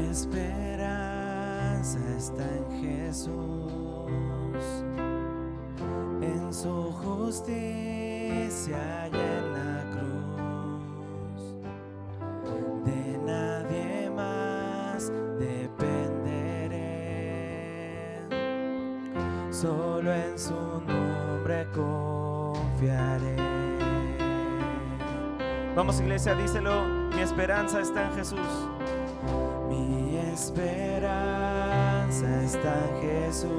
esperanza está en Jesús, en su justicia y en la cruz. De nadie más dependeré, solo en su nombre confiaré. Vamos, iglesia, díselo: mi esperanza está en Jesús. Mi esperanza está en Jesús,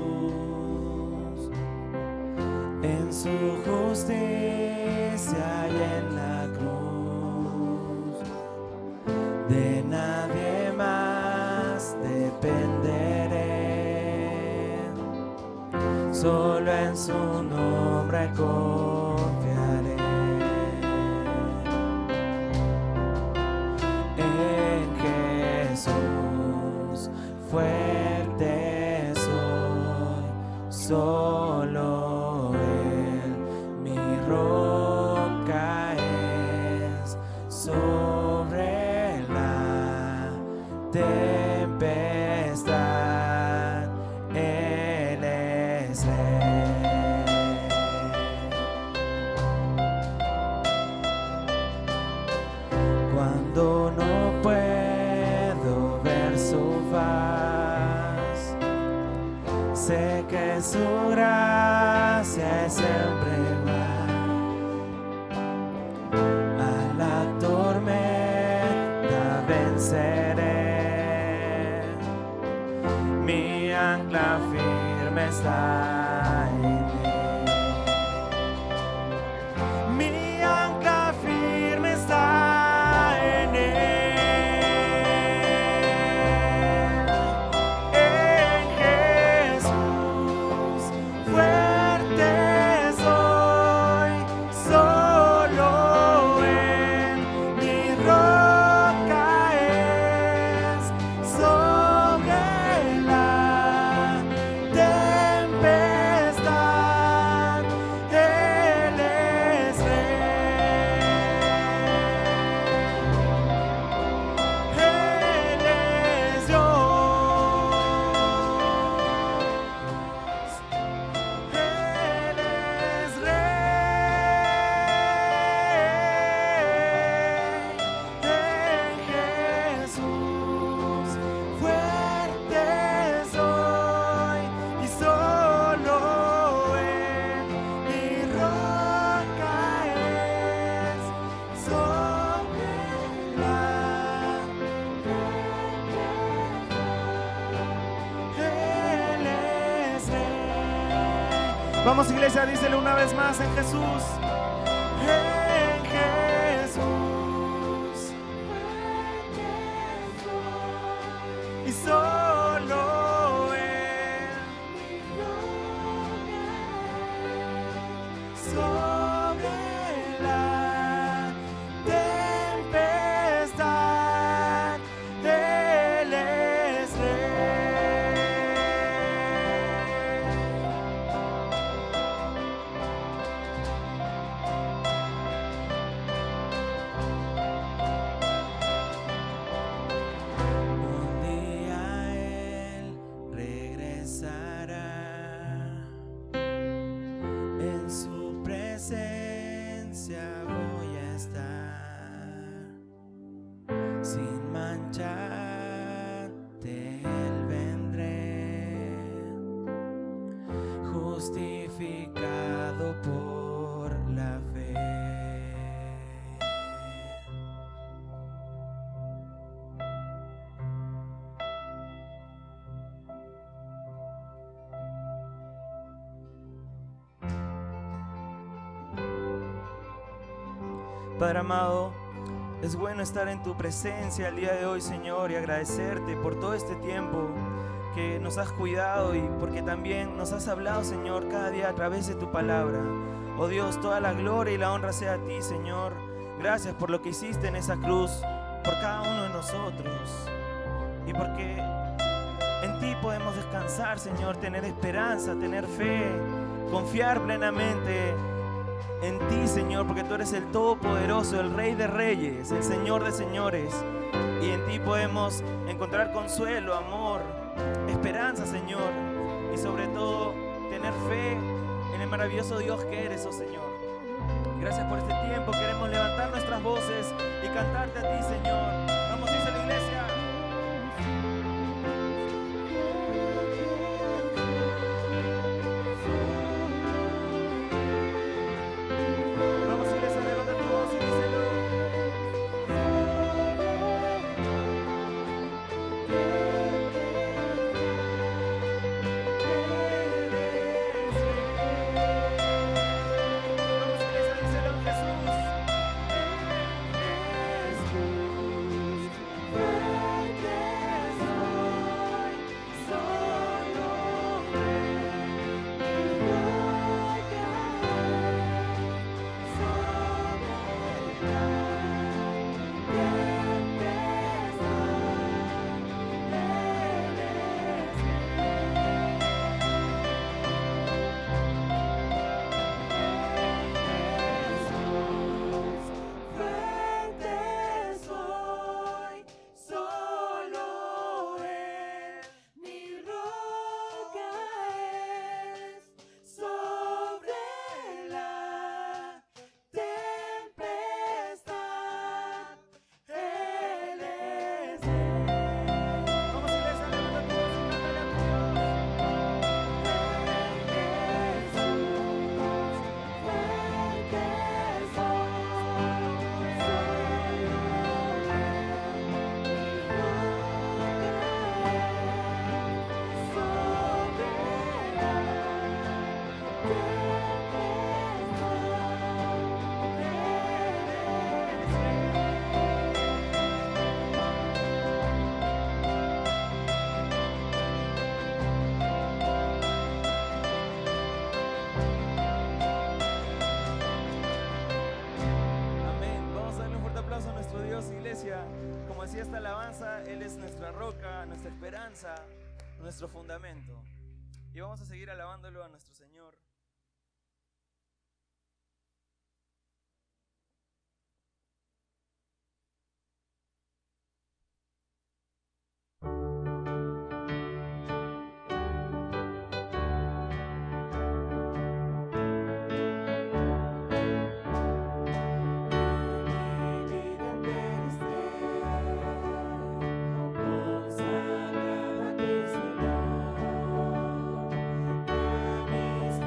en su justicia y en la cruz. De nadie más dependeré, solo en su nombre confiaré. En Jesús fuerte soy, solo Él mi roca es. Sobre la tempestad Él es Rey. Cuando no puedo ver su faz, sé que su gracia es siempre más. A la tormenta venceré, mi ancla firme está en Él. Mi ancla firme está en Él. En Jesús fuerte soy, solo Él mi roca es. Sobre la tempestad Él es Rey. Él es Dios. Él es Rey. En Jesús fuerte soy, y solo Él mi roca es. Sobre la Él es Rey. Vamos, iglesia, díselo una vez más: en Jesús. En Jesús. Y solo Él. Sobre la tempestad Él es Rey. Un día Él regresará, en su presencia voy a estar, sin mancharte Él vendré, justificado por la fe. Padre amado, es bueno estar en tu presencia el día de hoy, Señor, y agradecerte por todo este tiempo que nos has cuidado y porque también nos has hablado, Señor, cada día a través de tu palabra. Oh Dios, toda la gloria y la honra sea a ti, Señor. Gracias por lo que hiciste en esa cruz, por cada uno de nosotros, y porque en ti podemos descansar, Señor, tener esperanza, tener fe, confiar plenamente en ti, Señor, porque tú eres el Todopoderoso, el Rey de Reyes, el Señor de Señores. Y en ti podemos encontrar consuelo, amor, esperanza, Señor. Y sobre todo, tener fe en el maravilloso Dios que eres, oh Señor. Gracias por este tiempo. Queremos levantar nuestras voces y cantarte a ti, Señor. Vamos, dice la iglesia. Vamos, iglesia, levanta tu voz y díselo. Como decía esta alabanza, Él es nuestra roca, nuestra esperanza, nuestro fundamento. Y vamos a seguir alabándolo a nuestro Señor. Mis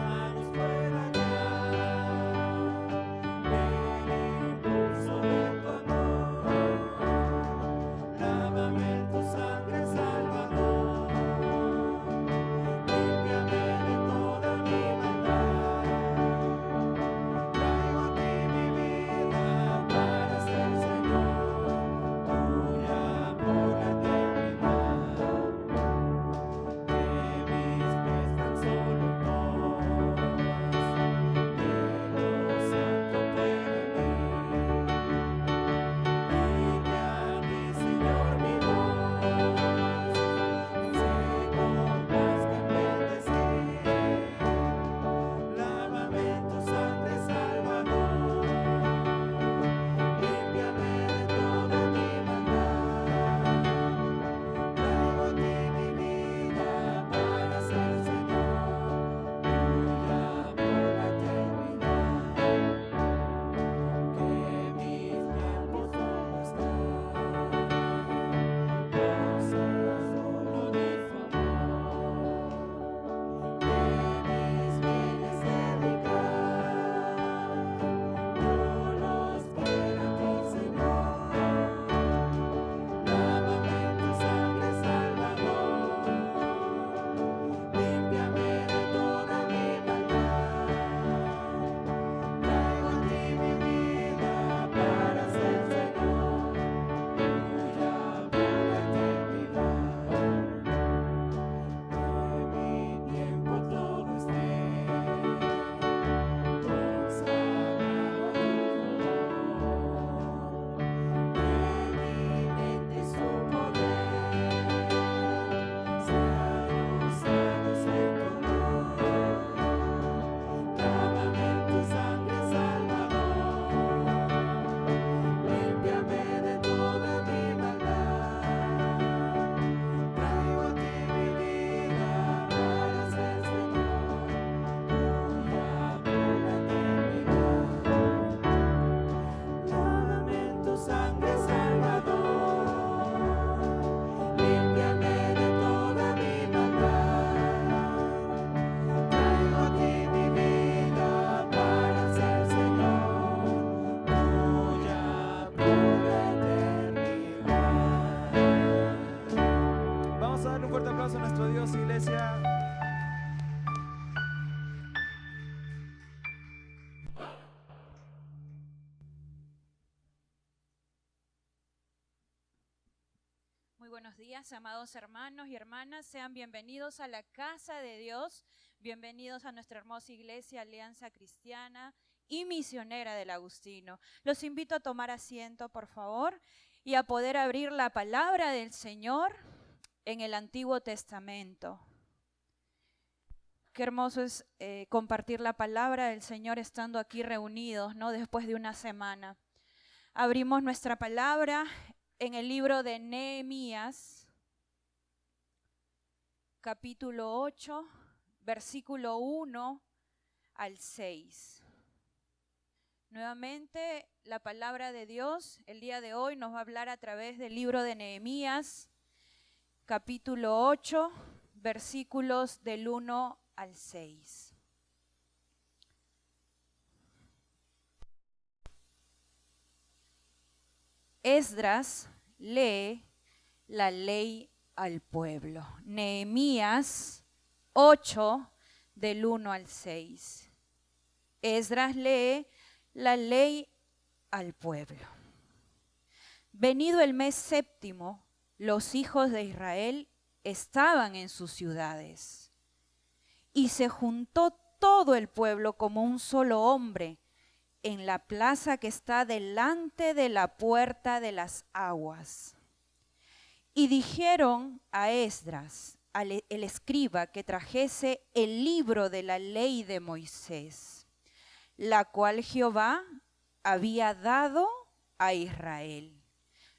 Vamos a darle un fuerte aplauso a nuestro Dios, iglesia. Muy buenos días, amados hermanos y hermanas. Sean bienvenidos a la casa de Dios. Bienvenidos a nuestra hermosa iglesia, Alianza Cristiana y Misionera del Agustino. Los invito a tomar asiento, por favor, y a poder abrir la palabra del Señor en el Antiguo Testamento. Qué hermoso es compartir la palabra del Señor estando aquí reunidos, ¿no? Después de una semana. Abrimos nuestra palabra en el libro de Nehemías, capítulo 8, versículo 1 al 6. Nuevamente, la palabra de Dios el día de hoy nos va a hablar a través del libro de Nehemías, capítulo 8, versículos del 1 al 6. Esdras lee la ley al pueblo. Nehemías 8, del 1 al 6. Esdras lee la ley al pueblo. Venido el mes séptimo, los hijos de Israel estaban en sus ciudades. Y se juntó todo el pueblo como un solo hombre en la plaza que está delante de la puerta de las aguas. Y dijeron a Esdras, el escriba, que trajese el libro de la ley de Moisés, la cual Jehová había dado a Israel.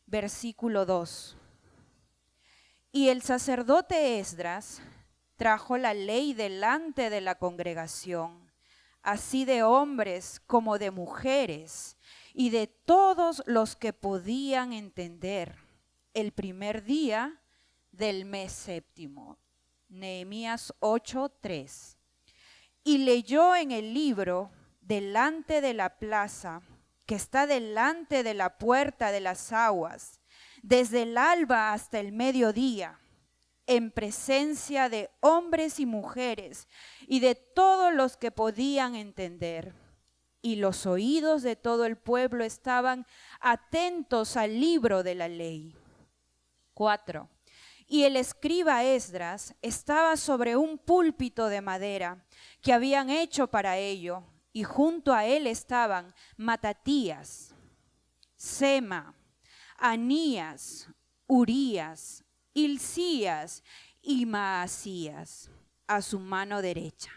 Versículo 2. Y el sacerdote Esdras trajo la ley delante de la congregación, así de hombres como de mujeres, y de todos los que podían entender, el primer día del mes séptimo. Nehemías 8:3. Y leyó en el libro delante de la plaza, que está delante de la puerta de las aguas, desde el alba hasta el mediodía, en presencia de hombres y mujeres y de todos los que podían entender. Y los oídos de todo el pueblo estaban atentos al libro de la ley. 4. Y el escriba Esdras estaba sobre un púlpito de madera que habían hecho para ello, y junto a él estaban Matatías, Sema, Anías, Urías, Hilcías y Maasías a su mano derecha,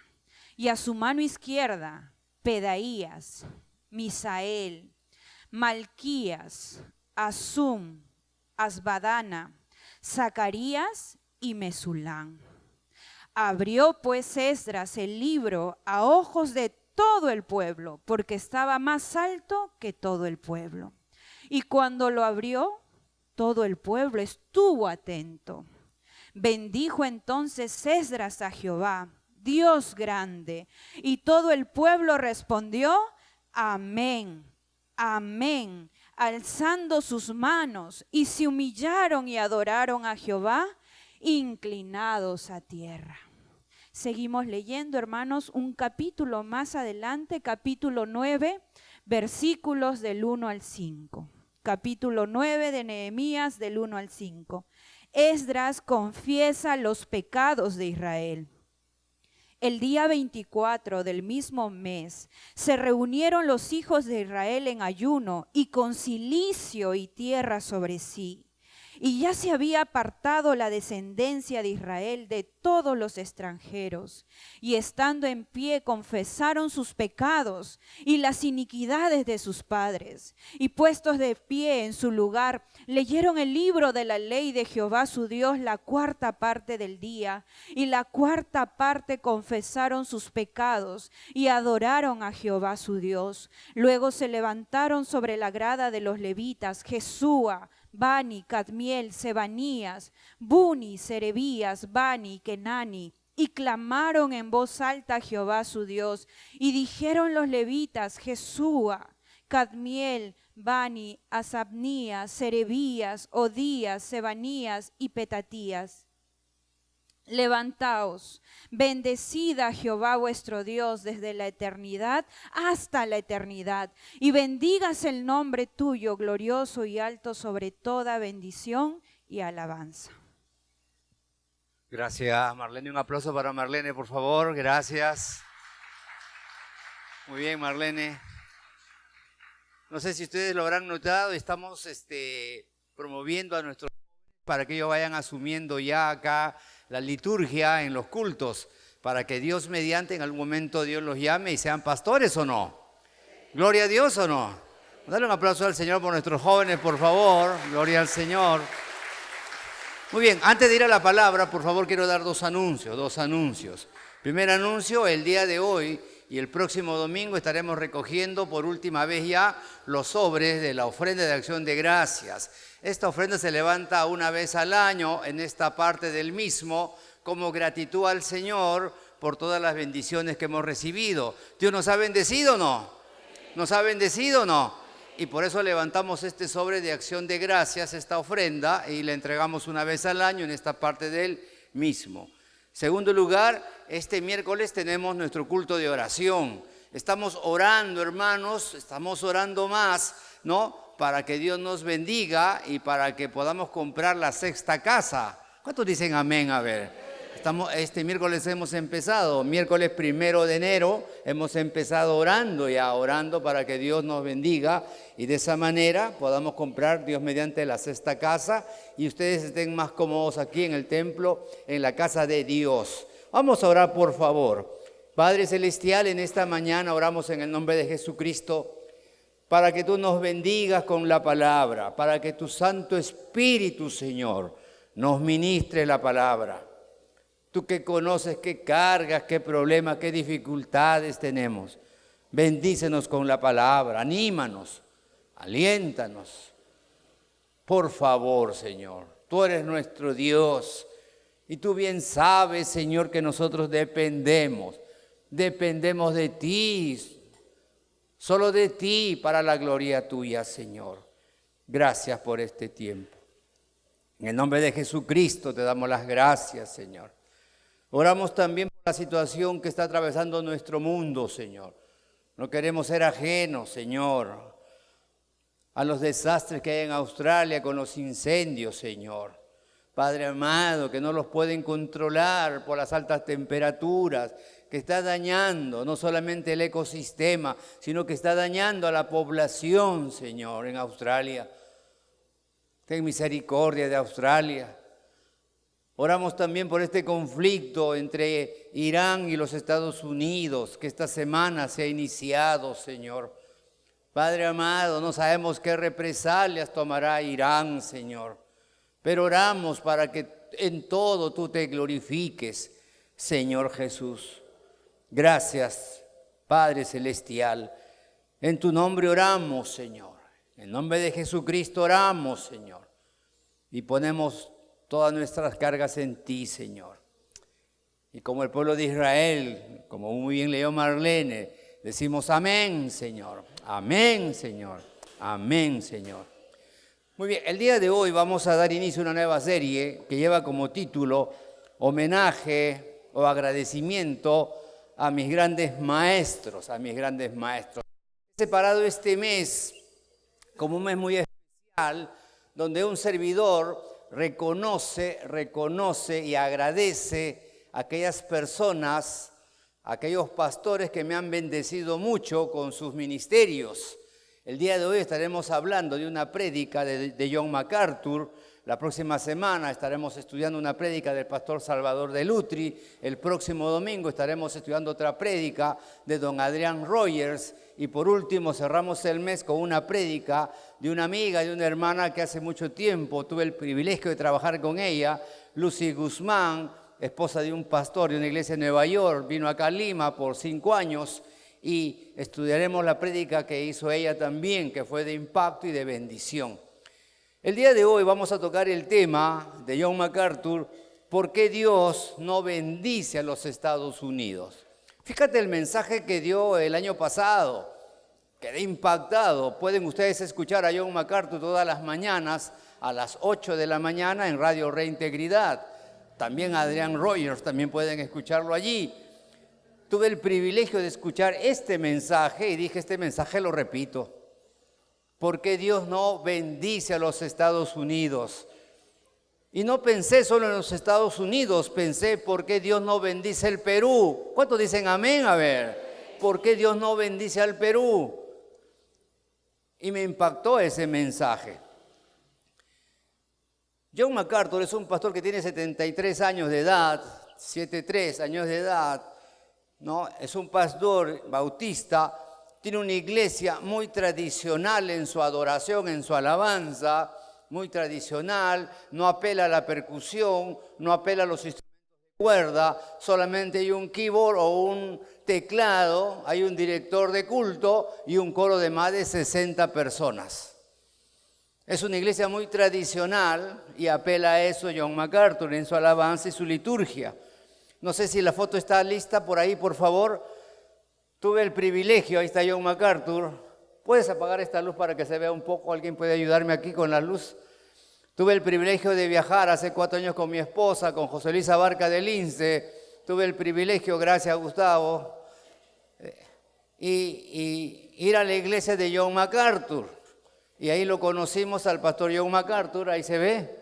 y a su mano izquierda Pedaías, Misael, Malquías, Asum, Asbadana, Zacarías y Mesulán. Abrió pues Esdras el libro a ojos de todo el pueblo, porque estaba más alto que todo el pueblo. Y cuando lo abrió, todo el pueblo estuvo atento. Bendijo entonces Esdras a Jehová, Dios grande, y todo el pueblo respondió, amén, amén, alzando sus manos, y se humillaron y adoraron a Jehová, inclinados a tierra. Seguimos leyendo, hermanos, un capítulo más adelante, capítulo 9, versículos del 1 al 5. Capítulo 9 de Nehemías, del 1 al 5. Esdras confiesa los pecados de Israel. El día 24 del mismo mes se reunieron los hijos de Israel en ayuno y con cilicio y tierra sobre sí. Y ya se había apartado la descendencia de Israel de todos los extranjeros. Y estando en pie confesaron sus pecados y las iniquidades de sus padres. Y puestos de pie en su lugar, leyeron el libro de la ley de Jehová su Dios la cuarta parte del día. Y la cuarta parte confesaron sus pecados y adoraron a Jehová su Dios. Luego se levantaron sobre la grada de los levitas Jesúa, Bani, Cadmiel, Sebanías, Buni, Serebías, Bani, Kenani, y clamaron en voz alta a Jehová su Dios. Y dijeron los levitas, Jesúa, Cadmiel, Bani, Asabnías, Serebías, Odías, Sebanías y Petatías. Levantaos, bendecid a Jehová vuestro Dios desde la eternidad hasta la eternidad, y bendígase el nombre tuyo, glorioso y alto sobre toda bendición y alabanza. Gracias, Marlene. Un aplauso para Marlene, por favor. Gracias. Muy bien, Marlene. No sé si ustedes lo habrán notado, estamos promoviendo a nuestros jóvenes para que ellos vayan asumiendo ya acá la liturgia en los cultos, para que Dios mediante en algún momento Dios los llame y sean pastores, ¿o no? ¿Gloria a Dios o no? Dale un aplauso al Señor por nuestros jóvenes, por favor. Gloria al Señor. Muy bien, antes de ir a la palabra, por favor, quiero dar dos anuncios. Primer anuncio, el día de hoy y el próximo domingo estaremos recogiendo por última vez ya los sobres de la ofrenda de acción de gracias. Esta ofrenda se levanta una vez al año en esta parte del mismo como gratitud al Señor por todas las bendiciones que hemos recibido. ¿Dios nos ha bendecido o no? ¿Nos ha bendecido o no? Y por eso levantamos este sobre de acción de gracias, esta ofrenda, y la entregamos una vez al año en esta parte del mismo. Segundo lugar, este miércoles tenemos nuestro culto de oración. Estamos orando, hermanos, estamos orando más, ¿no?, para que Dios nos bendiga y para que podamos comprar la sexta casa. ¿Cuántos dicen amén? A ver, este miércoles hemos empezado, miércoles 1 de enero, hemos empezado orando para que Dios nos bendiga y de esa manera podamos comprar, Dios mediante, la sexta casa y ustedes estén más cómodos aquí en el templo, en la casa de Dios. Vamos a orar, por favor. Padre Celestial, en esta mañana oramos en el nombre de Jesucristo, para que tú nos bendigas con la palabra, para que tu Santo Espíritu, Señor, nos ministre la palabra. Tú que conoces qué cargas, qué problemas, qué dificultades tenemos, bendícenos con la palabra, anímanos, aliéntanos. Por favor, Señor, tú eres nuestro Dios y tú bien sabes, Señor, que nosotros dependemos de ti. Solo de ti, para la gloria tuya, Señor. Gracias por este tiempo. En el nombre de Jesucristo te damos las gracias, Señor. Oramos también por la situación que está atravesando nuestro mundo, Señor. No queremos ser ajenos, Señor, a los desastres que hay en Australia con los incendios, Señor. Padre amado, que no los pueden controlar por las altas temperaturas, que está dañando no solamente el ecosistema, sino que está dañando a la población, Señor, en Australia. Ten misericordia de Australia. Oramos también por este conflicto entre Irán y los Estados Unidos, que esta semana se ha iniciado, Señor. Padre amado, no sabemos qué represalias tomará Irán, Señor, pero oramos para que en todo tú te glorifiques, Señor Jesús. Gracias, Padre Celestial. En tu nombre oramos, Señor. En nombre de Jesucristo oramos, Señor. Y ponemos todas nuestras cargas en ti, Señor. Y como el pueblo de Israel, como muy bien leyó Marlene, decimos amén, Señor. Amén, Señor. Amén, Señor. Muy bien, el día de hoy vamos a dar inicio a una nueva serie que lleva como título Homenaje o Agradecimiento a mis grandes maestros, He separado este mes como un mes muy especial, donde un servidor reconoce y agradece a aquellas personas, a aquellos pastores que me han bendecido mucho con sus ministerios. El día de hoy estaremos hablando de una prédica de John MacArthur. La próxima semana estaremos estudiando una prédica del pastor Salvador de Lutri. El próximo domingo estaremos estudiando otra prédica de don Adrián Rogers. Y por último cerramos el mes con una prédica de una amiga, de una hermana que hace mucho tiempo tuve el privilegio de trabajar con ella, Lucy Guzmán, esposa de un pastor de una iglesia en Nueva York. Vino acá a Lima por 5 años y estudiaremos la prédica que hizo ella también, que fue de impacto y de bendición. El día de hoy vamos a tocar el tema de John MacArthur, ¿por qué Dios no bendice a los Estados Unidos? Fíjate el mensaje que dio el año pasado, quedé impactado. Pueden ustedes escuchar a John MacArthur todas las mañanas a las 8 de la mañana en Radio Reintegridad. También Adrián Rogers, también pueden escucharlo allí. Tuve el privilegio de escuchar este mensaje y dije, este mensaje lo repito. ¿Por qué Dios no bendice a los Estados Unidos? Y no pensé solo en los Estados Unidos, pensé, ¿por qué Dios no bendice el Perú? ¿Cuántos dicen amén? A ver, ¿por qué Dios no bendice al Perú? Y me impactó ese mensaje. John MacArthur es un pastor que tiene 73 años de edad, 73 años de edad, ¿no? Es un pastor bautista, tiene una iglesia muy tradicional en su adoración, en su alabanza, muy tradicional, no apela a la percusión, no apela a los instrumentos de cuerda, solamente hay un keyboard o un teclado, hay un director de culto y un coro de más de 60 personas. Es una iglesia muy tradicional y apela a eso John MacArthur en su alabanza y su liturgia. No sé si la foto está lista por ahí, por favor. Tuve el privilegio, ahí está John MacArthur. ¿Puedes apagar esta luz para que se vea un poco? ¿Alguien puede ayudarme aquí con la luz? Tuve el privilegio de viajar hace 4 años con mi esposa, con José Luis Abarca de Lince. Tuve el privilegio, gracias a Gustavo, y ir a la iglesia de John MacArthur. Y ahí lo conocimos al pastor John MacArthur, ahí se ve.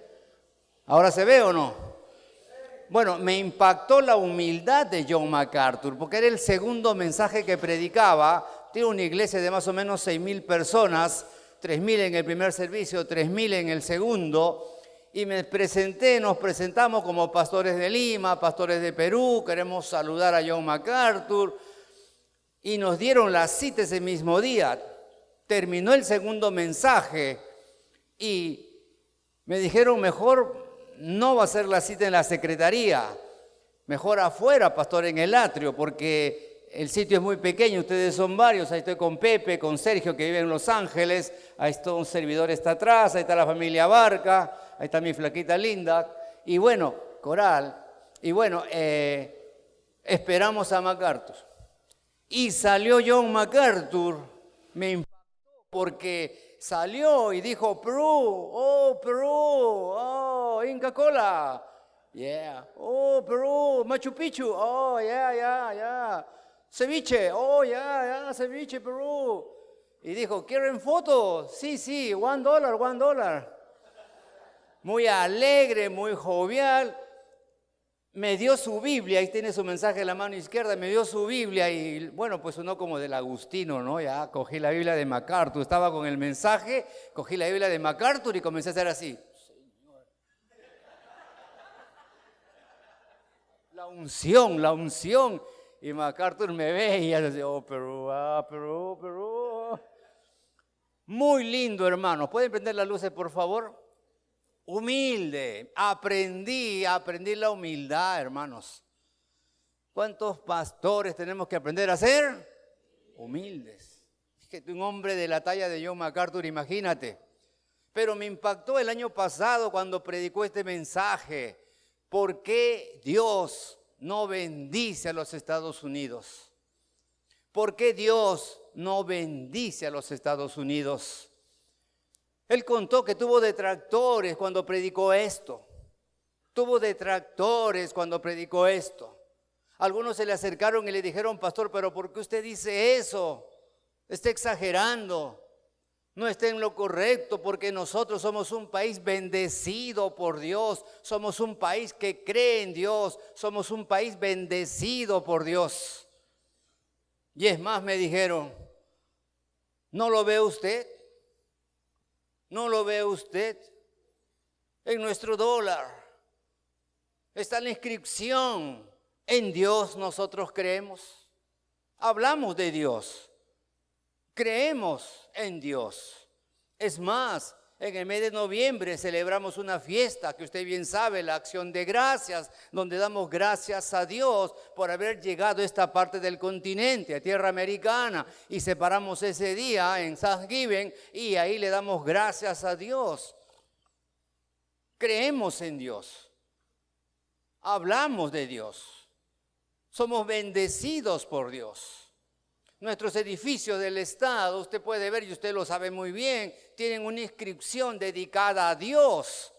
¿Ahora se ve o no? Bueno, me impactó la humildad de John MacArthur, porque era el segundo mensaje que predicaba. Tiene una iglesia de más o menos 6,000 personas, 3,000 en el primer servicio, 3,000 en el segundo. Y nos presentamos como pastores de Lima, pastores de Perú, queremos saludar a John MacArthur. Y nos dieron la cita ese mismo día. Terminó el segundo mensaje y me dijeron, mejor no va a ser la cita en la secretaría, mejor afuera, pastor, en el atrio, porque el sitio es muy pequeño, ustedes son varios. Ahí estoy con Pepe, con Sergio, que vive en Los Ángeles, ahí está un servidor, está atrás, ahí está la familia Barca, ahí está mi flaquita linda, y bueno, Coral, y bueno, esperamos a MacArthur. Y salió John MacArthur, me impactó porque salió y dijo, Perú, oh, Inca Kola, yeah, oh, Perú, Machu Picchu, oh, yeah. Ceviche, oh, ya, ceviche, Perú. Y dijo, ¿quieren fotos? Sí, $1. Muy alegre, muy jovial. Me dio su Biblia, ahí tiene su mensaje en la mano izquierda, me dio su Biblia y bueno, pues sonó como del Agustino, ¿no? Ya cogí la Biblia de MacArthur, estaba con el mensaje, cogí la Biblia de MacArthur y comencé a hacer así. La unción. Y MacArthur me ve y ya decía, oh, Perú. Muy lindo, hermano. ¿Pueden prender las luces, por favor? Humilde. Aprendí la humildad, hermanos. ¿Cuántos pastores tenemos que aprender a ser? Humildes. Fíjate, un hombre de la talla de John MacArthur, imagínate. Pero me impactó el año pasado cuando predicó este mensaje. ¿Por qué Dios no bendice a los Estados Unidos? ¿Por qué Dios no bendice a los Estados Unidos? Él contó que tuvo detractores cuando predicó esto. Algunos se le acercaron y le dijeron, pastor, pero ¿por qué usted dice eso? Está exagerando. No está en lo correcto, porque nosotros somos un país bendecido por Dios. Somos un país que cree en Dios. Somos un país bendecido por Dios. Y es más, me dijeron, ¿no lo ve usted? ¿No lo ve usted? En nuestro dólar está la inscripción. En Dios nosotros creemos. Hablamos de Dios. Creemos en Dios. Es más, en el mes de noviembre celebramos una fiesta que usted bien sabe, la Acción de Gracias, donde damos gracias a Dios por haber llegado a esta parte del continente, a tierra americana, y separamos ese día en Thanksgiving y ahí le damos gracias a Dios. Creemos en Dios. Hablamos de Dios. Somos bendecidos por Dios. Nuestros edificios del Estado, usted puede ver y usted lo sabe muy bien, tienen una inscripción dedicada a Dios.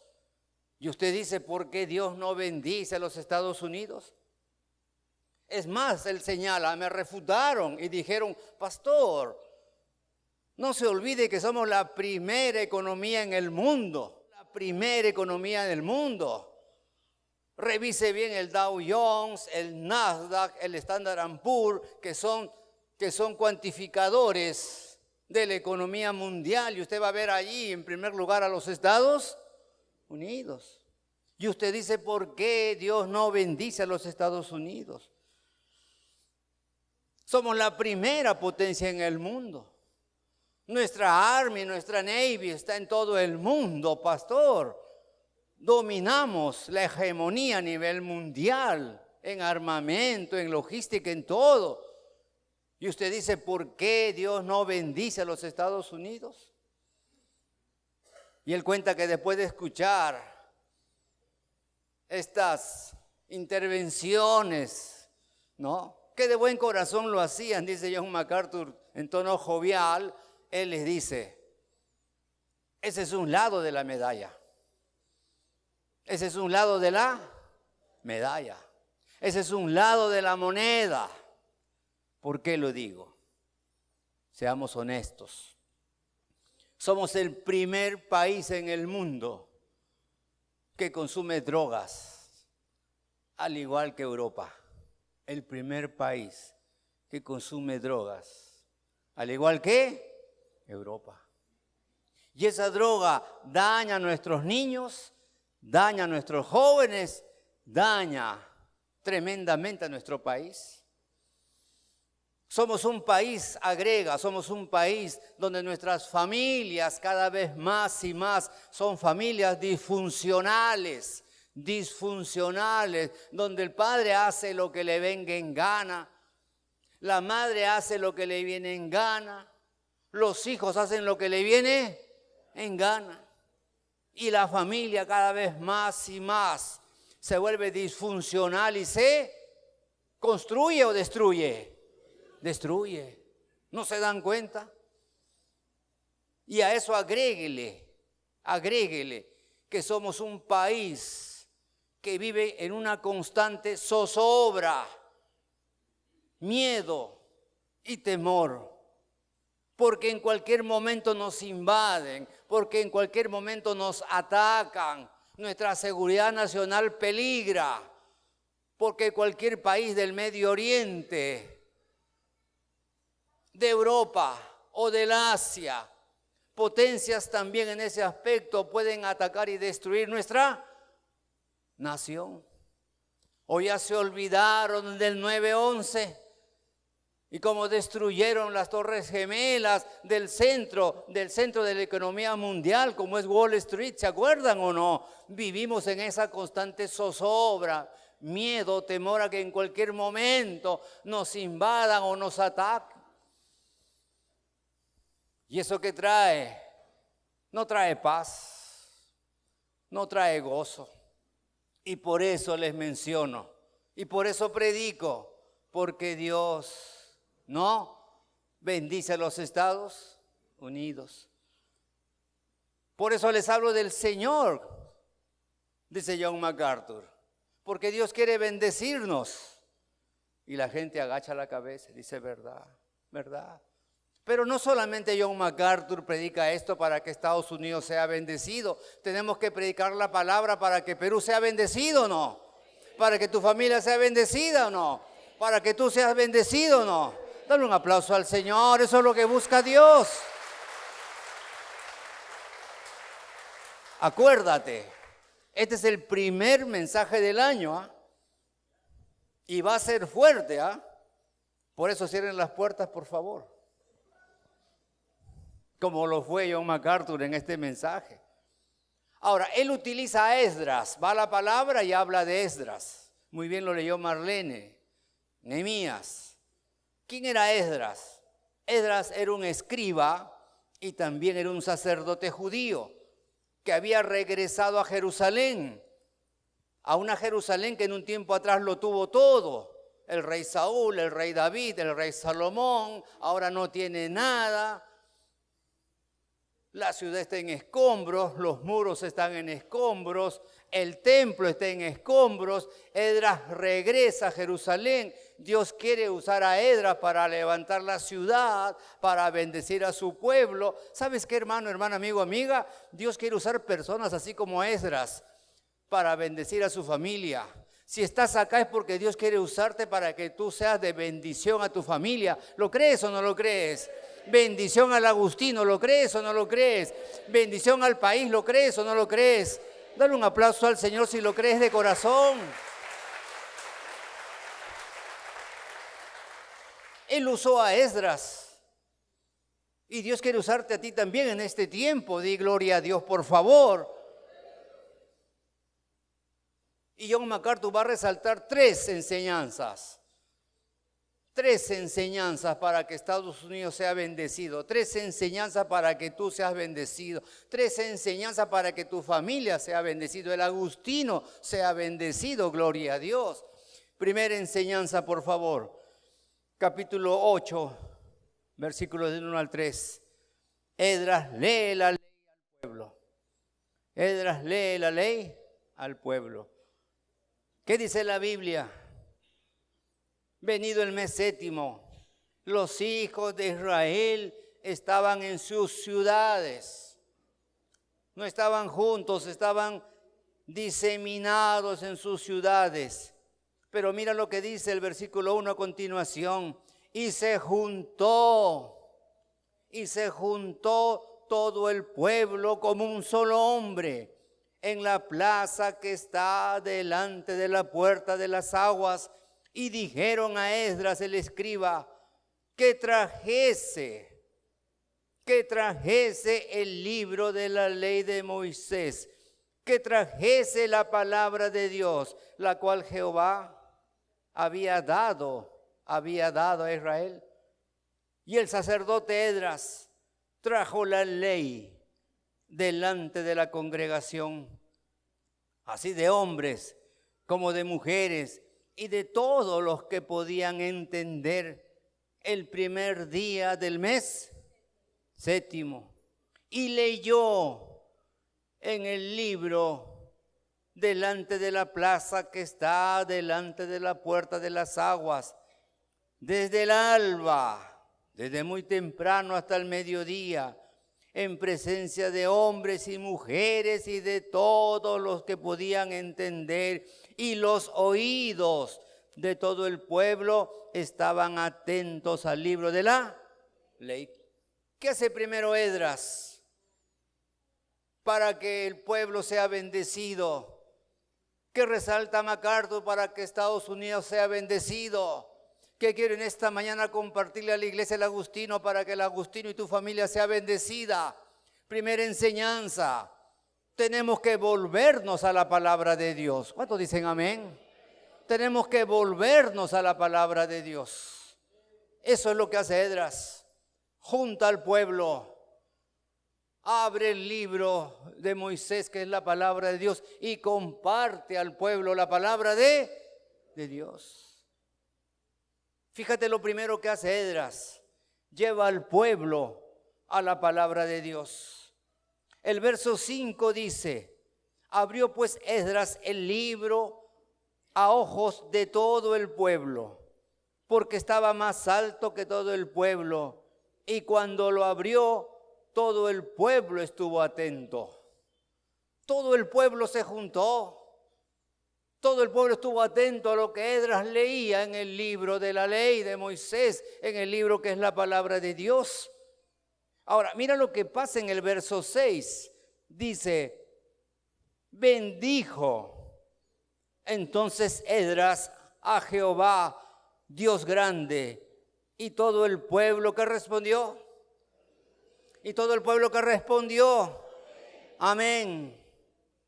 Y usted dice, ¿por qué Dios no bendice a los Estados Unidos? Es más, él señala, me refutaron y dijeron, pastor, no se olvide que somos la primera economía en el mundo. La primera economía en el mundo. Revise bien el Dow Jones, el Nasdaq, el Standard & Poor's, que son cuantificadores de la economía mundial. Y usted va a ver allí, en primer lugar, a los Estados Unidos. Y usted dice, ¿por qué Dios no bendice a los Estados Unidos? Somos la primera potencia en el mundo. Nuestra Army, nuestra Navy está en todo el mundo, pastor. Dominamos la hegemonía a nivel mundial, en armamento, en logística, en todo. Y usted dice, ¿por qué Dios no bendice a los Estados Unidos? Y él cuenta que después de escuchar estas intervenciones, ¿no?, que de buen corazón lo hacían, dice John MacArthur en tono jovial, él les dice, ese es un lado de la medalla. Ese es un lado de la medalla. Ese es un lado de la moneda. ¿Por qué lo digo? Seamos honestos. Somos el primer país en el mundo que consume drogas, al igual que Europa. El primer país que consume drogas, al igual que Europa. Y esa droga daña a nuestros niños, daña a nuestros jóvenes, daña tremendamente a nuestro país. Somos un país agrega, somos un país donde nuestras familias cada vez más y más son familias disfuncionales, donde el padre hace lo que le venga en gana, la madre hace lo que le viene en gana, los hijos hacen lo que le viene en gana. Y la familia cada vez más y más se vuelve disfuncional y se construye o destruye. Destruye. ¿No se dan cuenta? Y a eso agréguele que somos un país que vive en una constante zozobra, miedo y temor. Porque en cualquier momento nos invaden, porque en cualquier momento nos atacan. Nuestra seguridad nacional peligra, porque cualquier país del Medio Oriente, de Europa o del Asia, potencias también en ese aspecto pueden atacar y destruir nuestra nación. O ya se olvidaron del 9/11 y cómo destruyeron las Torres Gemelas del centro de la economía mundial, como es Wall Street. ¿Se acuerdan o no? Vivimos en esa constante zozobra, miedo, temor a que en cualquier momento nos invadan o nos ataquen. ¿Y eso qué trae? No trae paz, no trae gozo. Y por eso les menciono, y por eso predico, porque Dios no bendice a los Estados Unidos. Por eso les hablo del Señor, dice John MacArthur, porque Dios quiere bendecirnos. Y la gente agacha la cabeza y dice, verdad, verdad. Pero no solamente John MacArthur predica esto para que Estados Unidos sea bendecido. Tenemos que predicar la palabra para que Perú sea bendecido, ¿o no? Para que tu familia sea bendecida, ¿o no? Para que tú seas bendecido, ¿o no? Dale un aplauso al Señor, eso es lo que busca Dios. Acuérdate, este es el primer mensaje del año, ¿ah? Y va a ser fuerte, ¿ah? Por eso cierren las puertas, por favor. Como lo fue John MacArthur en este mensaje. Ahora, él utiliza a Esdras, va la palabra y habla de Esdras. Muy bien lo leyó Marlene. Nehemías. ¿Quién era Esdras? Esdras era un escriba y también era un sacerdote judío que había regresado a Jerusalén, a una Jerusalén que en un tiempo atrás lo tuvo todo. El rey Saúl, el rey David, el rey Salomón, ahora no tiene nada. La ciudad está en escombros, los muros están en escombros, el templo está en escombros, Esdras regresa a Jerusalén. Dios quiere usar a Esdras para levantar la ciudad, para bendecir a su pueblo. ¿Sabes qué, hermano, hermana, amigo, amiga? Dios quiere usar personas así como Esdras para bendecir a su familia. Si estás acá es porque Dios quiere usarte para que tú seas de bendición a tu familia. ¿Lo crees o no lo crees? Bendición al Agustino, ¿lo crees o no lo crees? Bendición al país, ¿lo crees o no lo crees? Dale un aplauso al Señor si lo crees de corazón. Él usó a Esdras. Y Dios quiere usarte a ti también en este tiempo. Di gloria a Dios, por favor. Y John MacArthur va a resaltar tres enseñanzas para que Estados Unidos sea bendecido, tres enseñanzas para que tú seas bendecido, tres enseñanzas para que tu familia sea bendecido, el Agustino sea bendecido, gloria a Dios. Primera enseñanza, por favor, capítulo 8, versículos del 1 al 3. Esdras lee la ley al pueblo. Esdras lee la ley al pueblo. ¿Qué dice la Biblia? Venido el mes séptimo, los hijos de Israel estaban en sus ciudades. No estaban juntos, estaban diseminados en sus ciudades. Pero mira lo que dice el versículo 1 a continuación. Y se juntó todo el pueblo como un solo hombre en la plaza que está delante de la puerta de las aguas, y dijeron a Esdras el escriba que trajese el libro de la ley de Moisés, que trajese la palabra de Dios, la cual Jehová había dado a Israel. Y el sacerdote Esdras trajo la ley delante de la congregación, así de hombres como de mujeres y de todos los que podían entender, el primer día del mes séptimo, y leyó en el libro delante de la plaza que está delante de la puerta de las aguas, desde el alba, desde muy temprano hasta el mediodía, en presencia de hombres y mujeres y de todos los que podían entender, y los oídos de todo el pueblo estaban atentos al libro de la ley. ¿Qué hace primero Esdras para que el pueblo sea bendecido? ¿Qué resalta MacArthur para que Estados Unidos sea bendecido? ¿Qué quieren esta mañana compartirle a la iglesia del Agustino para que el Agustino y tu familia sea bendecida? Primera enseñanza, tenemos que volvernos a la palabra de Dios. ¿Cuántos dicen amén? Tenemos que volvernos a la palabra de Dios. Eso es lo que hace Esdras. Junta al pueblo, abre el libro de Moisés, que es la palabra de Dios, y comparte al pueblo la palabra de Dios. Fíjate lo primero que hace Esdras, lleva al pueblo a la palabra de Dios. El verso 5 dice, abrió pues Esdras el libro a ojos de todo el pueblo, porque estaba más alto que todo el pueblo, y cuando lo abrió, todo el pueblo estuvo atento. Todo el pueblo se juntó. Todo el pueblo estuvo atento a lo que Esdras leía en el libro de la ley de Moisés, en el libro que es la palabra de Dios. Ahora, mira lo que pasa en el verso 6. Dice, bendijo entonces Esdras a Jehová, Dios grande, y todo el pueblo que respondió. Y todo el pueblo que respondió, amén,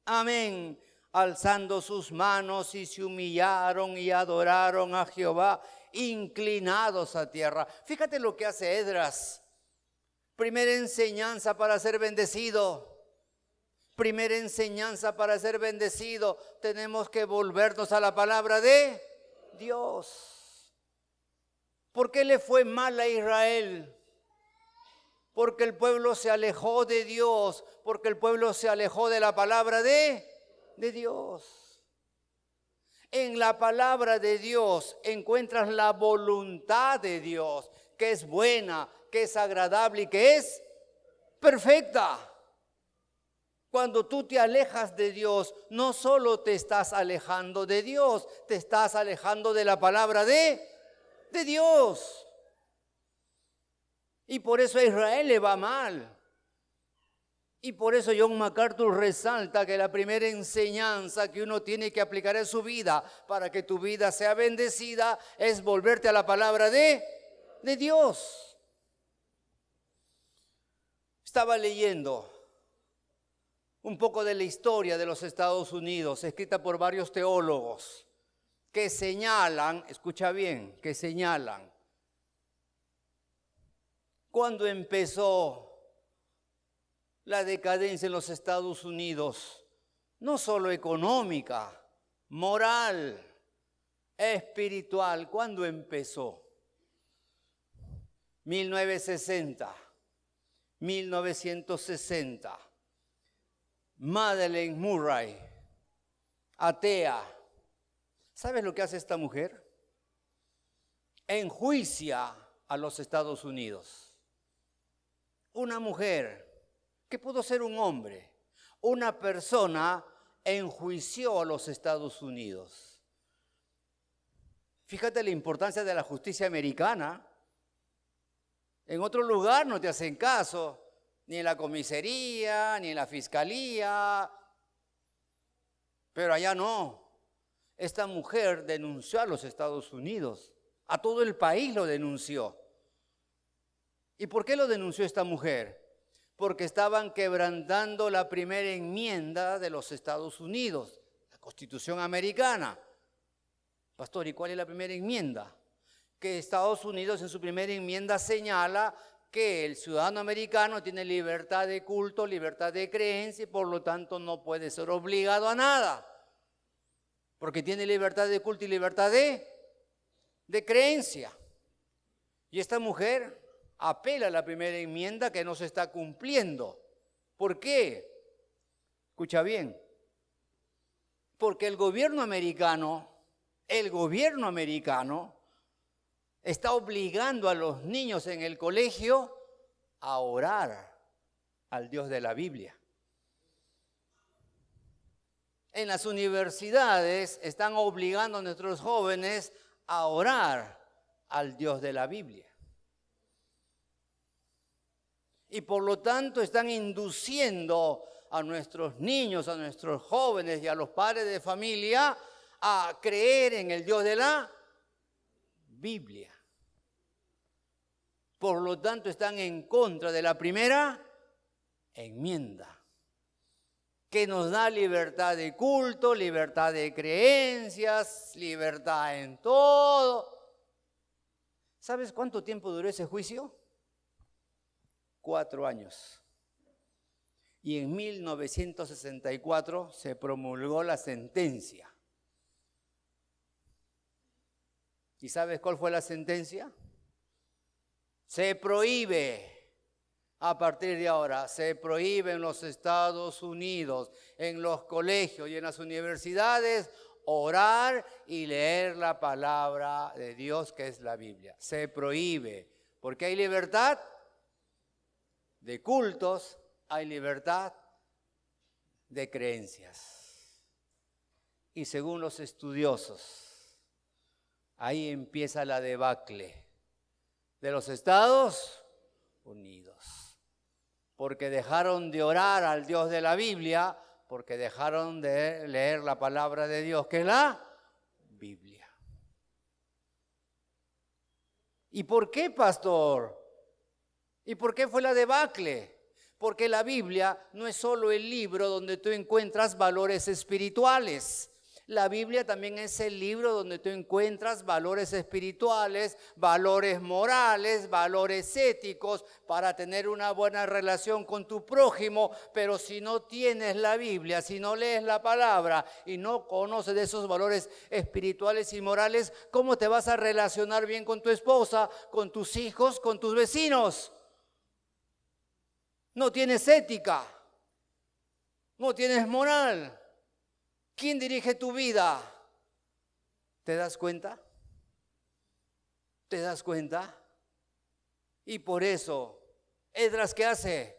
amén. Alzando sus manos y se humillaron y adoraron a Jehová, inclinados a tierra. Fíjate lo que hace Esdras. Primera enseñanza para ser bendecido. Primera enseñanza para ser bendecido. Tenemos que volvernos a la palabra de Dios. ¿Por qué le fue mal a Israel? Porque el pueblo se alejó de Dios, porque el pueblo se alejó de la palabra de de Dios. En la palabra de Dios encuentras la voluntad de Dios, que es buena, que es agradable y que es perfecta. Cuando tú te alejas de Dios, no solo te estás alejando de Dios, te estás alejando de la palabra de Dios. Y por eso a Israel le va mal. Y por eso John MacArthur resalta que la primera enseñanza que uno tiene que aplicar en su vida para que tu vida sea bendecida es volverte a la palabra de Dios. Estaba leyendo un poco de la historia de los Estados Unidos, escrita por varios teólogos, que señalan, escucha bien, que señalan cuando empezó la decadencia en los Estados Unidos, no solo económica, moral, espiritual. ¿Cuándo empezó? 1960, 1960. Madeleine Murray, atea. ¿Sabes lo que hace esta mujer? Enjuicia a los Estados Unidos. Una mujer que pudo ser un hombre, una persona enjuició a los Estados Unidos. Fíjate la importancia de la justicia americana. En otro lugar no te hacen caso, ni en la comisaría, ni en la fiscalía, pero allá no. Esta mujer denunció a los Estados Unidos, a todo el país lo denunció. ¿Y por qué lo denunció esta mujer? Porque estaban quebrantando la primera enmienda de los Estados Unidos, la Constitución americana. Pastor, ¿y cuál es la primera enmienda? Que Estados Unidos en su primera enmienda señala que el ciudadano americano tiene libertad de culto, libertad de creencia y por lo tanto no puede ser obligado a nada. Porque tiene libertad de culto y libertad de creencia. Y esta mujer apela a la primera enmienda que no se está cumpliendo. ¿Por qué? Escucha bien. Porque el gobierno americano está obligando a los niños en el colegio a orar al Dios de la Biblia. En las universidades están obligando a nuestros jóvenes a orar al Dios de la Biblia. Y por lo tanto están induciendo a nuestros niños, a nuestros jóvenes y a los padres de familia a creer en el Dios de la Biblia. Por lo tanto están en contra de la primera enmienda, que nos da libertad de culto, libertad de creencias, libertad en todo. ¿Sabes cuánto tiempo duró ese juicio? 4 años. Y en 1964 se promulgó la sentencia. ¿Y sabes cuál fue la sentencia? Se prohíbe, a partir de ahora, se prohíbe en los Estados Unidos, en los colegios y en las universidades, orar y leer la palabra de Dios, que es la Biblia. Se prohíbe, porque hay libertad de cultos, hay libertad de creencias. Y según los estudiosos, ahí empieza la debacle de los Estados Unidos. Porque dejaron de orar al Dios de la Biblia, porque dejaron de leer la palabra de Dios, que es la Biblia. ¿Y por qué, pastor? ¿Y por qué fue la debacle? Porque la Biblia no es solo el libro donde tú encuentras valores espirituales. La Biblia también es el libro donde tú encuentras valores espirituales, valores morales, valores éticos para tener una buena relación con tu prójimo. Pero si no tienes la Biblia, si no lees la palabra y no conoces de esos valores espirituales y morales, ¿cómo te vas a relacionar bien con tu esposa, con tus hijos, con tus vecinos? No tienes ética, no tienes moral. ¿Quién dirige tu vida? ¿Te das cuenta? ¿Te das cuenta? Y por eso, Esdras, ¿qué hace?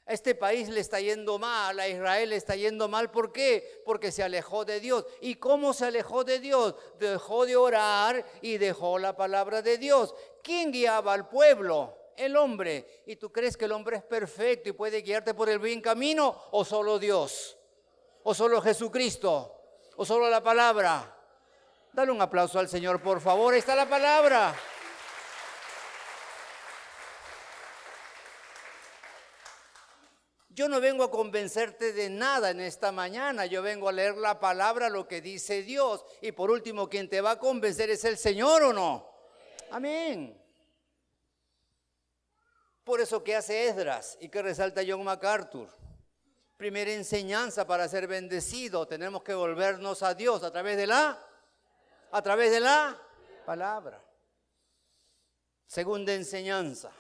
A este país le está yendo mal, a Israel le está yendo mal. ¿Por qué? Porque se alejó de Dios. ¿Y cómo se alejó de Dios? Dejó de orar y dejó la palabra de Dios. ¿Quién guiaba al pueblo? El hombre. ¿Y tú crees que el hombre es perfecto y puede guiarte por el buen camino? ¿O solo Dios? ¿O solo Jesucristo? ¿O solo la palabra? Dale un aplauso al Señor, por favor. Ahí está la palabra. Yo no vengo a convencerte de nada en esta mañana. Yo vengo a leer la palabra, lo que dice Dios. Y por último, quien te va a convencer es el Señor, ¿o no? Amén. Por eso, ¿qué hace Esdras? ¿Y qué resalta John MacArthur? Primera enseñanza para ser bendecido. Tenemos que volvernos a Dios a través de la palabra. Segunda enseñanza.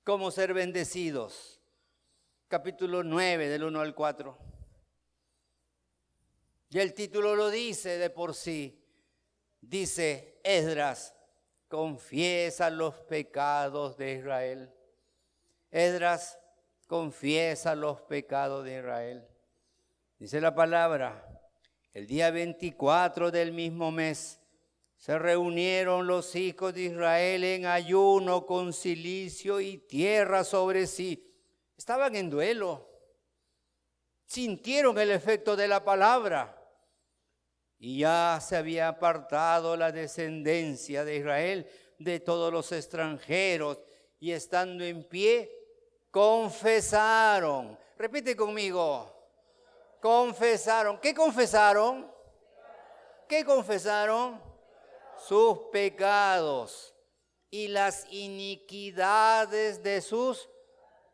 ¿Cómo ser bendecidos? Capítulo 9, del 1 al 4. Y el título lo dice de por sí. Dice: Esdras confiesa los pecados de Israel. Esdras confiesa los pecados de Israel. Dice la palabra: el día 24 del mismo mes se reunieron los hijos de Israel en ayuno con cilicio y tierra sobre sí. Estaban en duelo, sintieron el efecto de la palabra y ya se había apartado la descendencia de Israel de todos los extranjeros y estando en pie confesaron. Repite conmigo, confesaron. ¿Qué confesaron? ¿Qué confesaron? Sus pecados y las iniquidades de sus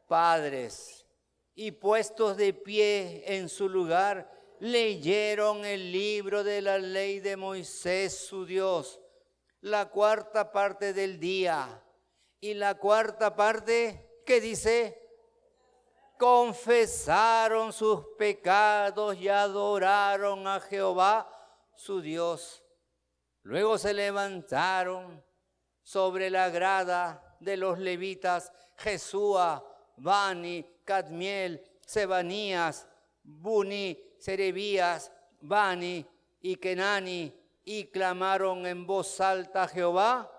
padres, y puestos de pie en su lugar, leyeron el libro de la ley de Moisés su Dios, la cuarta parte del día. Y la cuarta parte, ¿qué dice? Confesaron sus pecados y adoraron a Jehová su Dios. Luego se levantaron sobre la grada de los levitas Jesúa, Bani, Cadmiel, Sebanías, Buni, Serebías, Bani y Kenani, y clamaron en voz alta a Jehová,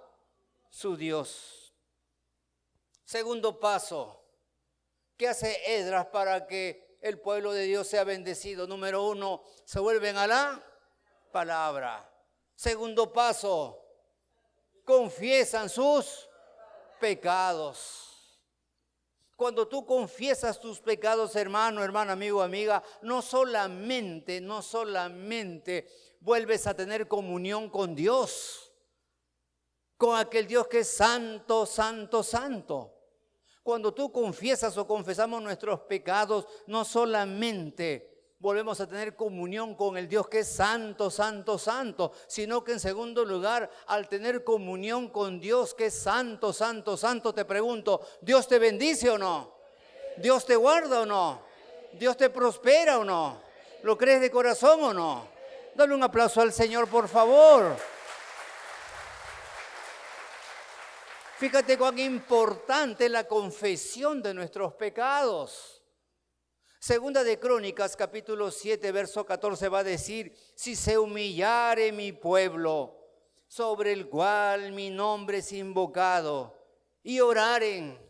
su Dios. Segundo paso, ¿qué hace Esdras para que el pueblo de Dios sea bendecido? Número 1, se vuelven a la palabra. Segundo paso, confiesan sus pecados. Cuando tú confiesas tus pecados, hermano, hermana, amigo, amiga, no solamente vuelves a tener comunión con Dios, con aquel Dios que es santo, santo, santo. Cuando tú confiesas o confesamos nuestros pecados, no solamente volvemos a tener comunión con el Dios que es santo, santo, santo, sino que en segundo lugar, al tener comunión con Dios que es santo, santo, santo, te pregunto, ¿Dios te bendice o no? ¿Dios te guarda o no? ¿Dios te prospera o no? ¿Lo crees de corazón o no? Dale un aplauso al Señor, por favor. Fíjate cuán importante es la confesión de nuestros pecados. Segunda de Crónicas, capítulo 7, verso 14 va a decir: si se humillare mi pueblo, sobre el cual mi nombre es invocado, y oraren,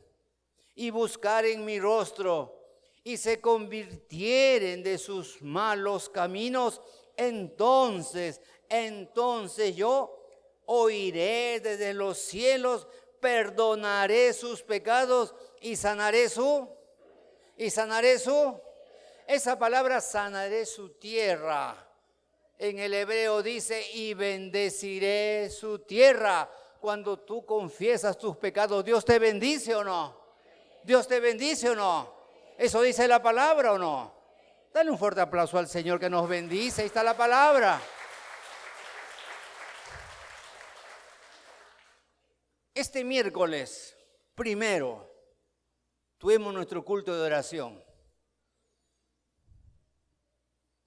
y buscaren mi rostro, y se convirtieren de sus malos caminos, entonces yo oiré desde los cielos, perdonaré sus pecados y sanaré su... Esa palabra sanaré su tierra. En el hebreo dice, y bendeciré su tierra. Cuando tú confiesas tus pecados, ¿Dios te bendice o no? ¿Dios te bendice o no? ¿Eso dice la palabra o no? Dale un fuerte aplauso al Señor que nos bendice. Ahí está la palabra. Este miércoles primero tuvimos nuestro culto de oración.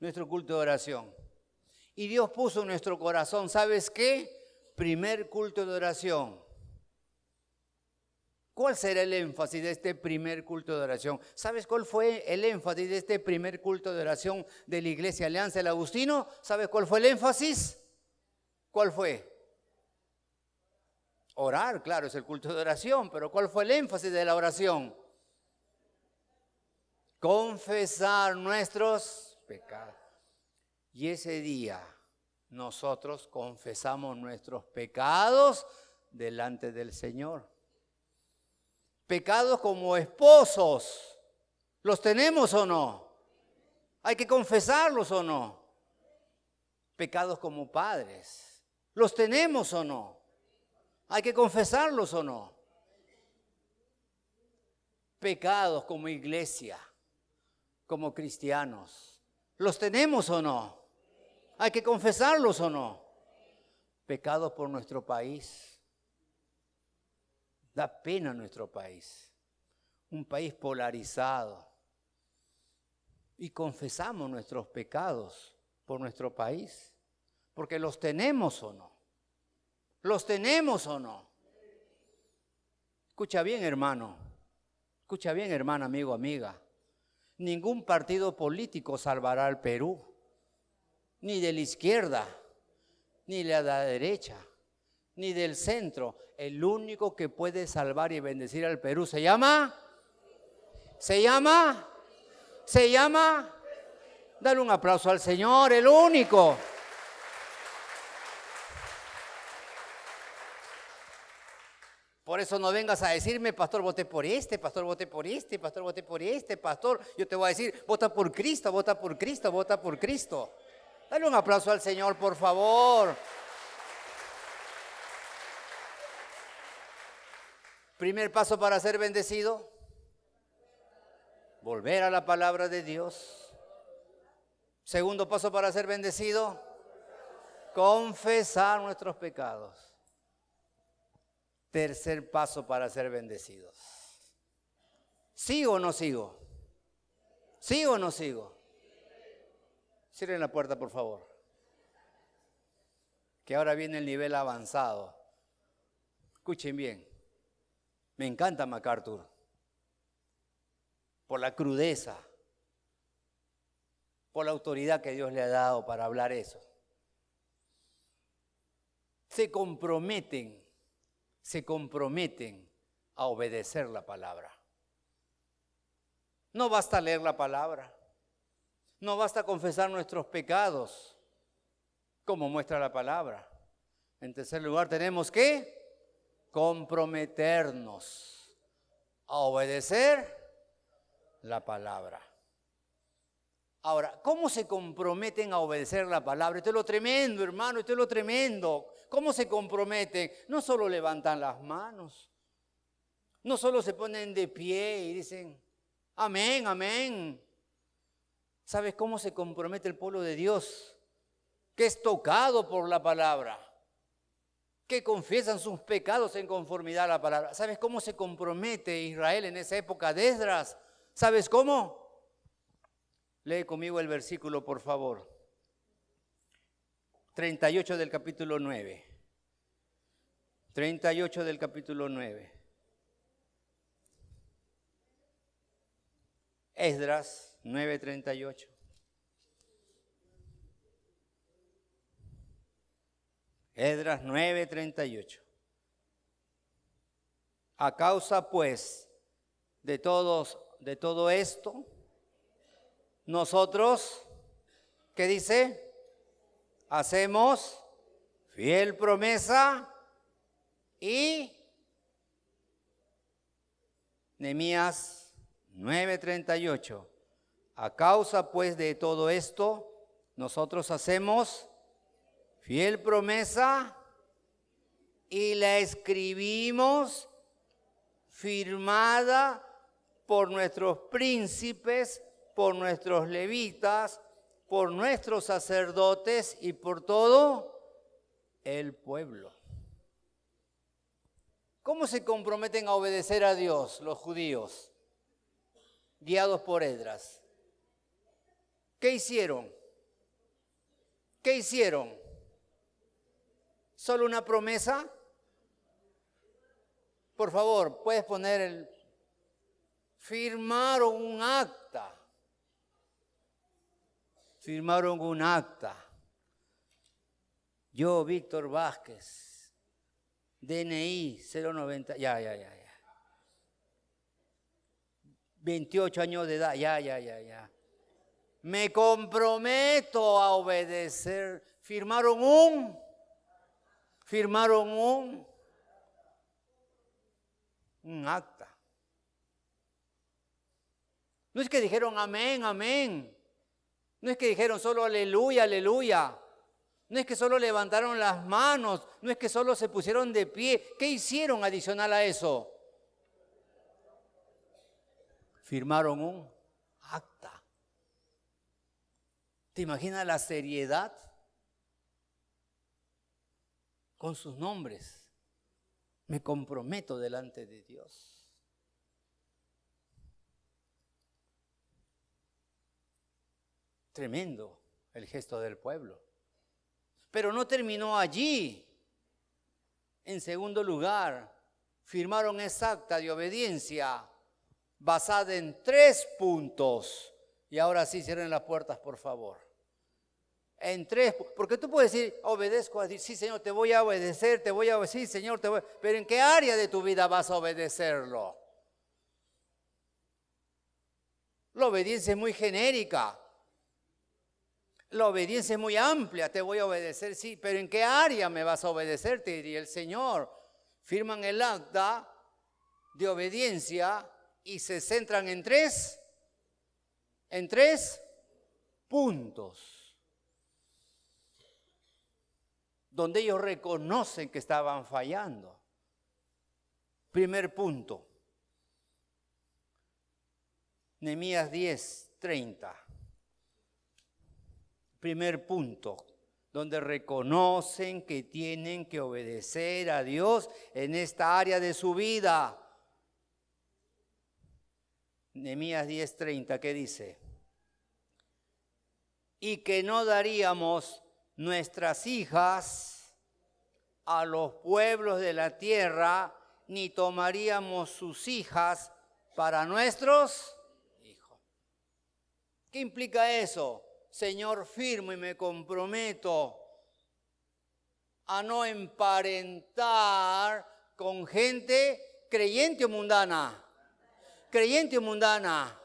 nuestro culto de oración. Y Dios puso en nuestro corazón, ¿sabes qué? Primer culto de oración. ¿Cuál será el énfasis de este primer culto de oración? ¿Sabes cuál fue el énfasis de este primer culto de oración de la Iglesia Alianza del Agustino? ¿Sabes cuál fue el énfasis? ¿Cuál fue? Orar, claro, es el culto de oración, pero ¿cuál fue el énfasis de la oración? Confesar nuestros pecados. Y ese día nosotros confesamos nuestros pecados delante del Señor. Pecados como esposos, ¿los tenemos o no? ¿Hay que confesarlos o no? Pecados como padres, ¿los tenemos o no? ¿Hay que confesarlos o no? Pecados como iglesia, como cristianos, ¿los tenemos o no? ¿Hay que confesarlos o no? Pecados por nuestro país. Da pena nuestro país, un país polarizado. Y confesamos nuestros pecados por nuestro país, porque los tenemos o no. ¿Los tenemos o no? Escucha bien, hermano. Escucha bien, hermana, amigo, amiga. Ningún partido político salvará al Perú, ni de la izquierda, ni de la derecha, ni del centro. El único que puede salvar y bendecir al Perú se llama. Dale un aplauso al Señor, el único. Por eso no vengas a decirme, pastor, voté por este, pastor, voté por este, pastor, voté por este, pastor. Yo te voy a decir, vota por Cristo, vota por Cristo, vota por Cristo. Dale un aplauso al Señor, por favor. Primer paso para ser bendecido, volver a la palabra de Dios. Segundo paso para ser bendecido, confesar nuestros pecados. Tercer paso para ser bendecidos. ¿Sigo o no sigo? ¿Sigo o no sigo? Cierren la puerta, por favor. Que ahora viene el nivel avanzado. Escuchen bien. Me encanta MacArthur por la crudeza, por la autoridad que Dios le ha dado para hablar eso. Se comprometen a obedecer la palabra. No basta leer la palabra, no basta confesar nuestros pecados, como muestra la palabra. En tercer lugar, tenemos que comprometernos a obedecer la palabra. Ahora, ¿cómo se comprometen a obedecer la palabra? Esto es lo tremendo, hermano, esto es lo tremendo. ¿Cómo se comprometen? No solo levantan las manos, no solo se ponen de pie y dicen, amén, amén. ¿Sabes cómo se compromete el pueblo de Dios? Que es tocado por la palabra, que confiesan sus pecados en conformidad a la palabra. ¿Sabes cómo se compromete Israel en esa época de Esdras? ¿Sabes cómo? Lee conmigo el versículo, por favor. 38 del capítulo 9. 38 del capítulo 9. Esdras 9:38. Esdras 9:38. A causa pues de todo esto, nosotros, ¿qué dice? Hacemos fiel promesa y Nehemías 9:38. A causa pues de todo esto, nosotros hacemos fiel promesa y la escribimos firmada por nuestros príncipes, por nuestros levitas, por nuestros sacerdotes y por todo el pueblo. ¿Cómo se comprometen a obedecer a Dios los judíos, guiados por Esdras? ¿Qué hicieron? ¿Qué hicieron? ¿Solo una promesa? Por favor, puedes poner el... Firmaron un acta. Firmaron un acta. Yo, Víctor Vázquez, DNI 090, ya. 28 años de edad, ya. Me comprometo a obedecer. Firmaron un acta. No es que dijeron amén, amén. No es que dijeron solo aleluya, aleluya. No es que solo levantaron las manos. No es que solo se pusieron de pie. ¿Qué hicieron adicional a eso? Firmaron un acta. ¿Te imaginas la seriedad? Con sus nombres. Me comprometo delante de Dios. Tremendo el gesto del pueblo. Pero no terminó allí. En segundo lugar, firmaron esa acta de obediencia basada en 3 puntos. Y ahora sí, cierren las puertas, por favor. En 3, porque tú puedes decir, obedezco a Dios. Sí, Señor, te voy a obedecer, sí, Señor, pero ¿en qué área de tu vida vas a obedecerlo? La obediencia es muy genérica. La obediencia es muy amplia, te voy a obedecer, sí, pero ¿en qué área me vas a obedecer? Te diría el Señor. Firman el acta de obediencia y se centran en 3 puntos, donde ellos reconocen que estaban fallando. Primer punto, Nehemías 10:30. Primer punto, donde reconocen que tienen que obedecer a Dios en esta área de su vida. Nehemías 10:30, ¿qué dice? Y que no daríamos nuestras hijas a los pueblos de la tierra, ni tomaríamos sus hijas para nuestros hijos. ¿Qué implica eso? Señor, firmo y me comprometo a no emparentar con gente creyente o mundana. Creyente o mundana.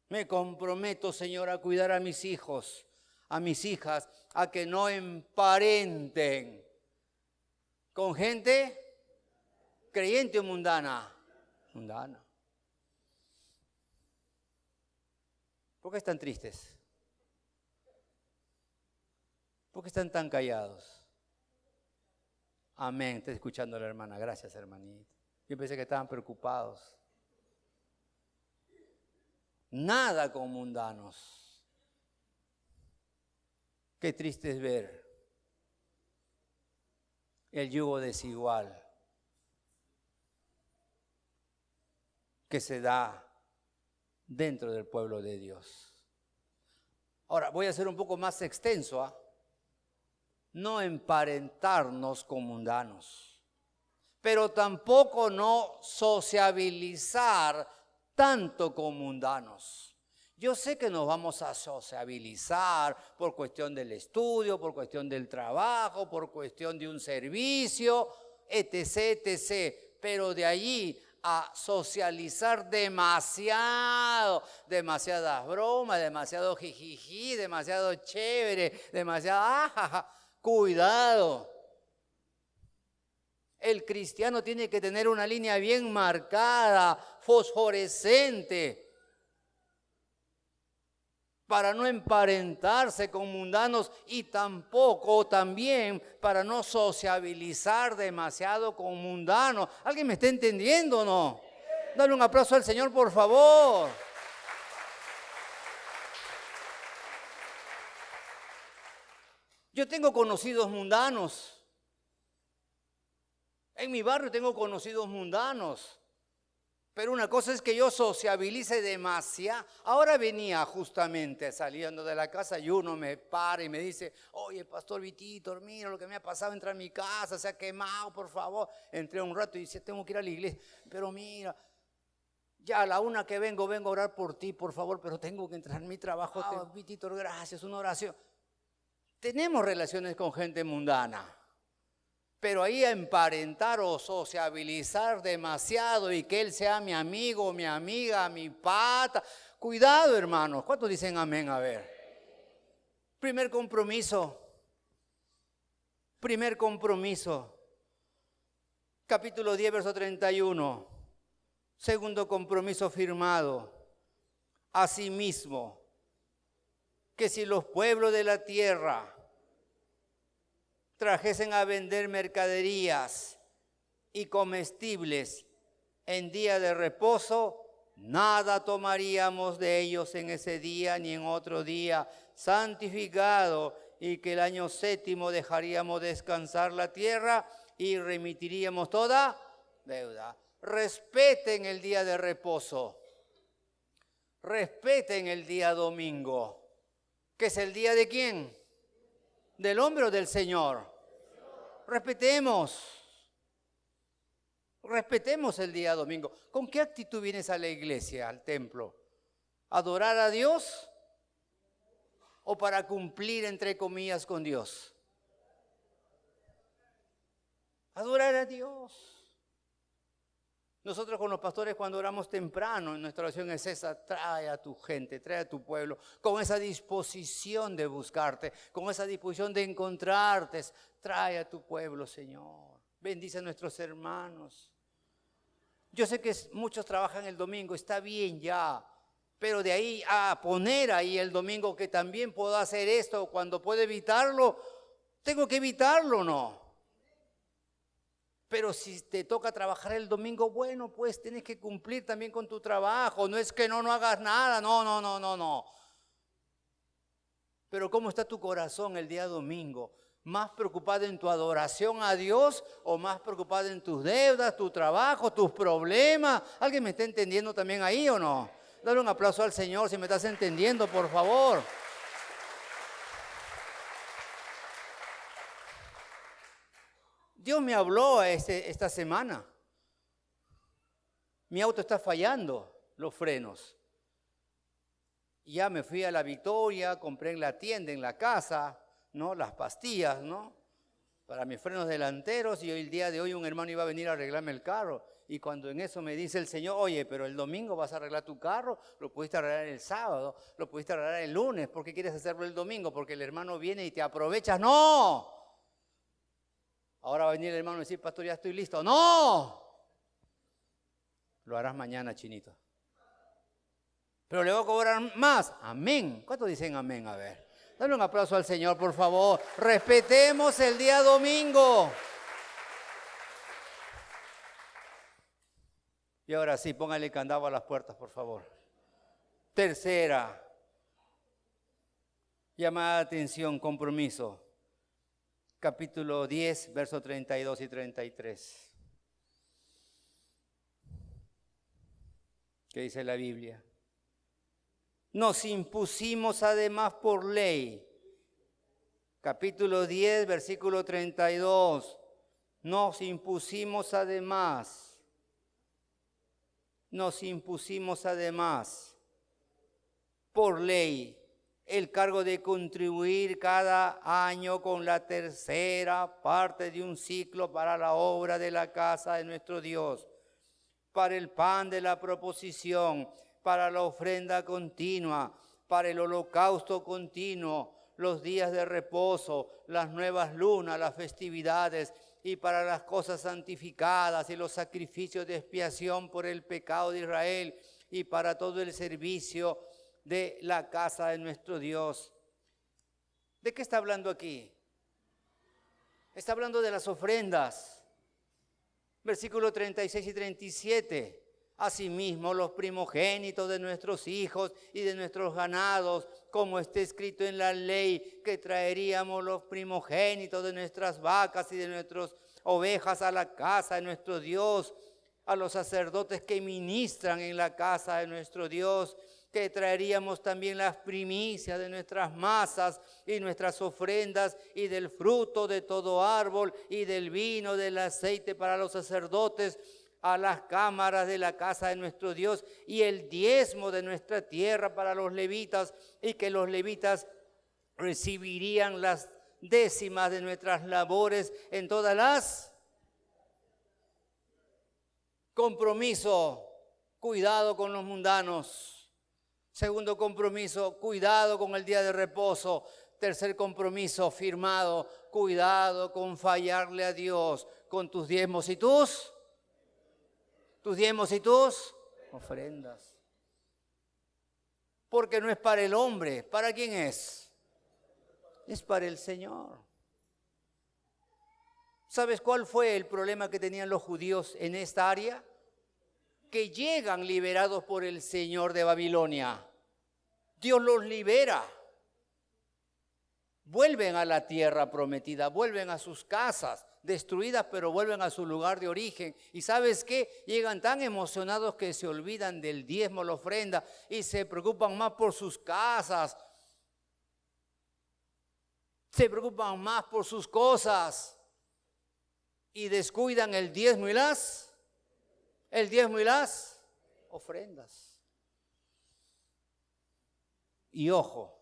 Me comprometo, Señor, a cuidar a mis hijos, a mis hijas, a que no emparenten con gente creyente o mundana. Mundana. ¿Por qué están tristes? ¿Por qué están tan callados? Amén, estoy escuchando a la hermana. Gracias, hermanita. Yo pensé que estaban preocupados. Nada con mundanos. Qué triste es ver el yugo desigual que se da dentro del pueblo de Dios. Ahora, voy a ser un poco más extenso, No emparentarnos con mundanos, pero tampoco no sociabilizar tanto con mundanos. Yo sé que nos vamos a sociabilizar por cuestión del estudio, por cuestión del trabajo, por cuestión de un servicio, etc. Pero de allí a socializar demasiadas bromas, demasiado jijiji, demasiado chévere, demasiado ajaja. Cuidado. El cristiano tiene que tener una línea bien marcada, fosforescente, para no emparentarse con mundanos y también para no sociabilizar demasiado con mundanos. ¿Alguien me está entendiendo o no? Dale un aplauso al Señor, por favor. Yo tengo conocidos mundanos. En mi barrio tengo conocidos mundanos Pero una cosa es que yo sociabilice demasiado. Ahora venía justamente saliendo de la casa y uno me para y me dice, oye, Pastor Vitito, mira lo que me ha pasado, entra a mi casa, se ha quemado, por favor. Entré un rato y dice, tengo que ir a la iglesia. Pero mira, ya a la una que vengo a orar por ti, por favor, pero tengo que entrar en mi trabajo. Vitito, gracias, una oración. Tenemos relaciones con gente mundana. Pero ahí a emparentar o sociabilizar demasiado y que él sea mi amigo, mi amiga, mi pata. Cuidado, hermanos. ¿Cuántos dicen amén? A ver. Primer compromiso. Capítulo 10, verso 31. Segundo compromiso firmado. Asimismo, que si los pueblos de la tierra trajesen a vender mercaderías y comestibles en día de reposo, nada tomaríamos de ellos en ese día ni en otro día santificado, y que el año séptimo dejaríamos descansar la tierra y remitiríamos toda deuda. Respeten el día de reposo, respeten el día domingo, que es el día ¿de quién? ¿Del hombre o del Señor? Respetemos el día domingo. ¿Con qué actitud vienes a la iglesia, al templo? ¿Adorar a Dios o para cumplir, entre comillas, con Dios? Adorar a Dios. Nosotros con los pastores cuando oramos temprano, nuestra oración es esa: trae a tu gente, trae a tu pueblo, con esa disposición de buscarte, con esa disposición de encontrarte. Trae a tu pueblo, Señor. Bendice a nuestros hermanos. Yo sé que muchos trabajan el domingo, está bien ya, pero de ahí a poner ahí el domingo que también puedo hacer esto, cuando puedo evitarlo, tengo que evitarlo, ¿no? Pero si te toca trabajar el domingo, bueno, pues tienes que cumplir también con tu trabajo. No es que no hagas nada, no. Pero ¿cómo está tu corazón el día domingo? ¿Más preocupado en tu adoración a Dios o más preocupado en tus deudas, tu trabajo, tus problemas? ¿Alguien me está entendiendo también ahí o no? Dale un aplauso al Señor si me estás entendiendo, por favor. Dios me habló esta semana. Mi auto está fallando, los frenos. Ya me fui a La Victoria, compré en la tienda, en la casa, ¿no? Las pastillas, ¿no? Para mis frenos delanteros, y el día de hoy un hermano iba a venir a arreglarme el carro. Y cuando en eso me dice el Señor, oye, pero el domingo vas a arreglar tu carro, lo pudiste arreglar el sábado, lo pudiste arreglar el lunes, ¿por qué quieres hacerlo el domingo? Porque el hermano viene y te aprovechas. ¡No! Ahora va a venir el hermano y decir, pastor, ya estoy listo. ¡No! Lo harás mañana, chinito. Pero le voy a cobrar más. Amén. ¿Cuántos dicen amén? A ver. Dale un aplauso al Señor, por favor. Respetemos el día domingo. Y ahora sí, póngale candado a las puertas, por favor. Tercera. Llamada de atención, compromiso. Capítulo 10, versos 32 y 33. ¿Qué dice la Biblia? Nos impusimos además por ley. Capítulo 10, versículo 32. Nos impusimos además por ley el cargo de contribuir cada año con la tercera parte de un ciclo para la obra de la casa de nuestro Dios, para el pan de la proposición, para la ofrenda continua, para el holocausto continuo, los días de reposo, las nuevas lunas, las festividades, y para las cosas santificadas y los sacrificios de expiación por el pecado de Israel, y para todo el servicio de la casa de nuestro Dios. ¿De qué está hablando aquí? Está hablando de las ofrendas. Versículos 36 y 37. Asimismo, los primogénitos de nuestros hijos y de nuestros ganados, como está escrito en la ley, que traeríamos los primogénitos de nuestras vacas y de nuestras ovejas a la casa de nuestro Dios, a los sacerdotes que ministran en la casa de nuestro Dios, que traeríamos también las primicias de nuestras masas y nuestras ofrendas y del fruto de todo árbol y del vino, del aceite para los sacerdotes, a las cámaras de la casa de nuestro Dios, y el diezmo de nuestra tierra para los levitas, y que los levitas recibirían las décimas de nuestras labores en todas las. Compromiso, cuidado con los mundanos. Segundo compromiso, cuidado con el día de reposo. Tercer compromiso firmado, cuidado con fallarle a Dios con tus diezmos y tus ofrendas. Porque no es para el hombre, ¿para quién es? Es para el Señor. ¿Sabes cuál fue el problema que tenían los judíos en esta área? Que llegan liberados por el Señor de Babilonia. Dios los libera. Vuelven a la tierra prometida, vuelven a sus casas destruidas, pero vuelven a su lugar de origen. ¿Y sabes qué? Llegan tan emocionados que se olvidan del diezmo, la ofrenda, y se preocupan más por sus casas. Se preocupan más por sus cosas y descuidan el diezmo y las ofrendas. Y ojo,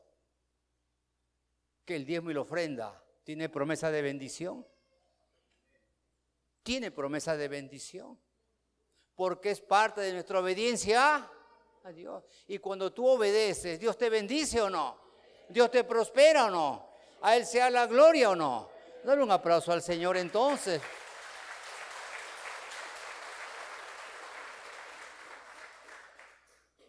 que el diezmo y la ofrenda tiene promesa de bendición. Tiene promesa de bendición. Porque es parte de nuestra obediencia a Dios. Y cuando tú obedeces, ¿Dios te bendice o no? ¿Dios te prospera o no? ¿A Él sea la gloria o no? Dale un aplauso al Señor entonces.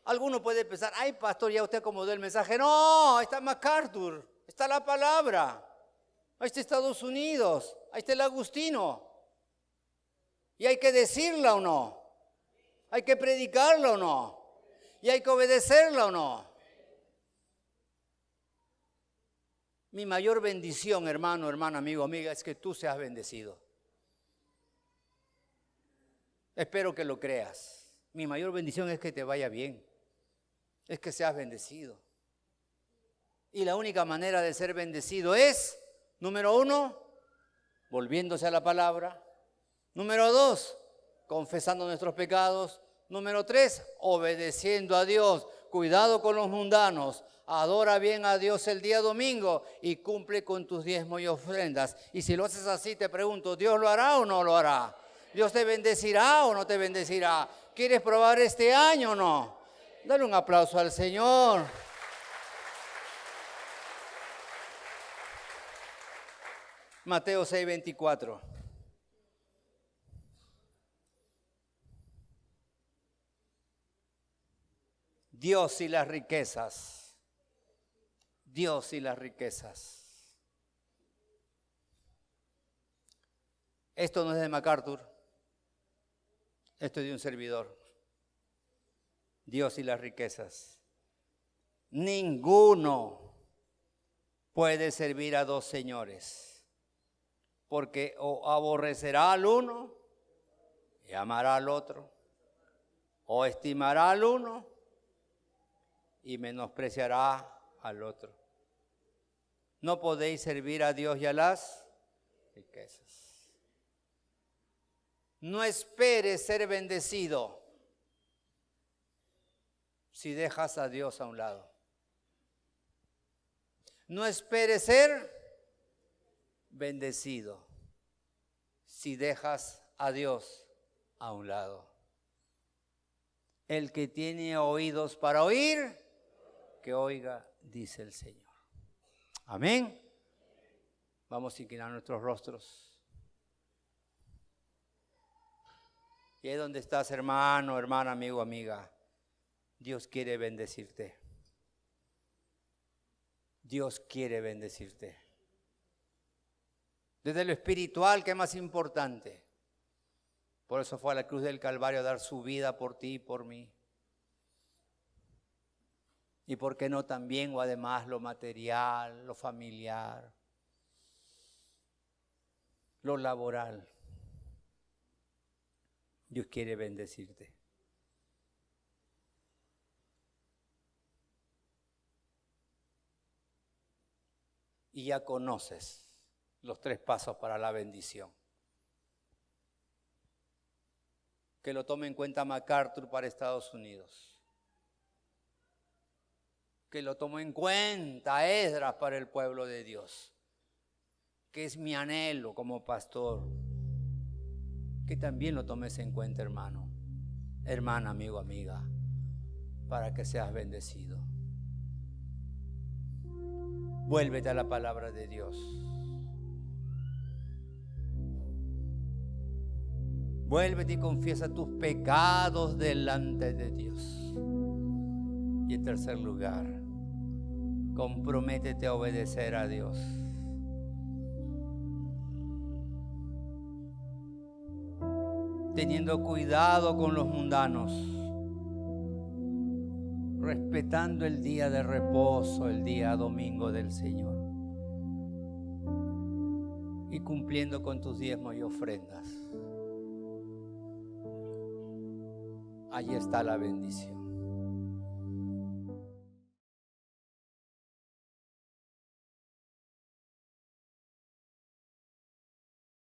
Alguno puede pensar, ay pastor, ya usted acomodó el mensaje. No, ahí está MacArthur, está la palabra, ahí está Estados Unidos, ahí está el Agustino. Y hay que decirla o no, hay que predicarla o no, y hay que obedecerla o no. Mi mayor bendición, hermano, hermana, amigo, amiga, es que tú seas bendecido. Espero que lo creas. Mi mayor bendición es que te vaya bien. Es que seas bendecido. Y la única manera de ser bendecido es, número 1, volviéndose a la palabra. Número 2, confesando nuestros pecados. Número 3, obedeciendo a Dios. Cuidado con los mundanos. Adora bien a Dios el día domingo y cumple con tus diezmos y ofrendas. Y si lo haces así, te pregunto, ¿Dios lo hará o no lo hará? ¿Dios te bendecirá o no te bendecirá? ¿Quieres probar este año o no? Dale un aplauso al Señor. Mateo 6:24. Dios y las riquezas. Dios y las riquezas. Esto no es de MacArthur. Esto es de un servidor. Dios y las riquezas. Ninguno puede servir a dos señores, porque o aborrecerá al uno y amará al otro, o estimará al uno y menospreciará al otro. No podéis servir a Dios y a las riquezas. No esperes ser bendecido si dejas a Dios a un lado. No esperes ser bendecido si dejas a Dios a un lado. El que tiene oídos para oír, que oiga, dice el Señor. Amén. Vamos a inclinar nuestros rostros. Y ahí donde estás, hermano, hermana, amigo, amiga, Dios quiere bendecirte. Dios quiere bendecirte. Desde lo espiritual, que es más importante. Por eso fue a la cruz del Calvario a dar su vida por ti y por mí. Y por qué no también, o además, lo material, lo familiar, lo laboral. Dios quiere bendecirte. Y ya conoces los 3 pasos para la bendición. Que lo tome en cuenta MacArthur para Estados Unidos. Que lo tome en cuenta Esdras para el pueblo de Dios. Que es mi anhelo como pastor. Que también lo tomes en cuenta, hermano, hermana, amigo, amiga, para que seas bendecido. Vuélvete a la palabra de Dios. Vuélvete y confiesa tus pecados delante de Dios. Y en tercer lugar, comprométete a obedecer a Dios. Teniendo cuidado con los mundanos, respetando el día de reposo, el día domingo del Señor, y cumpliendo con tus diezmos y ofrendas. Allí está la bendición.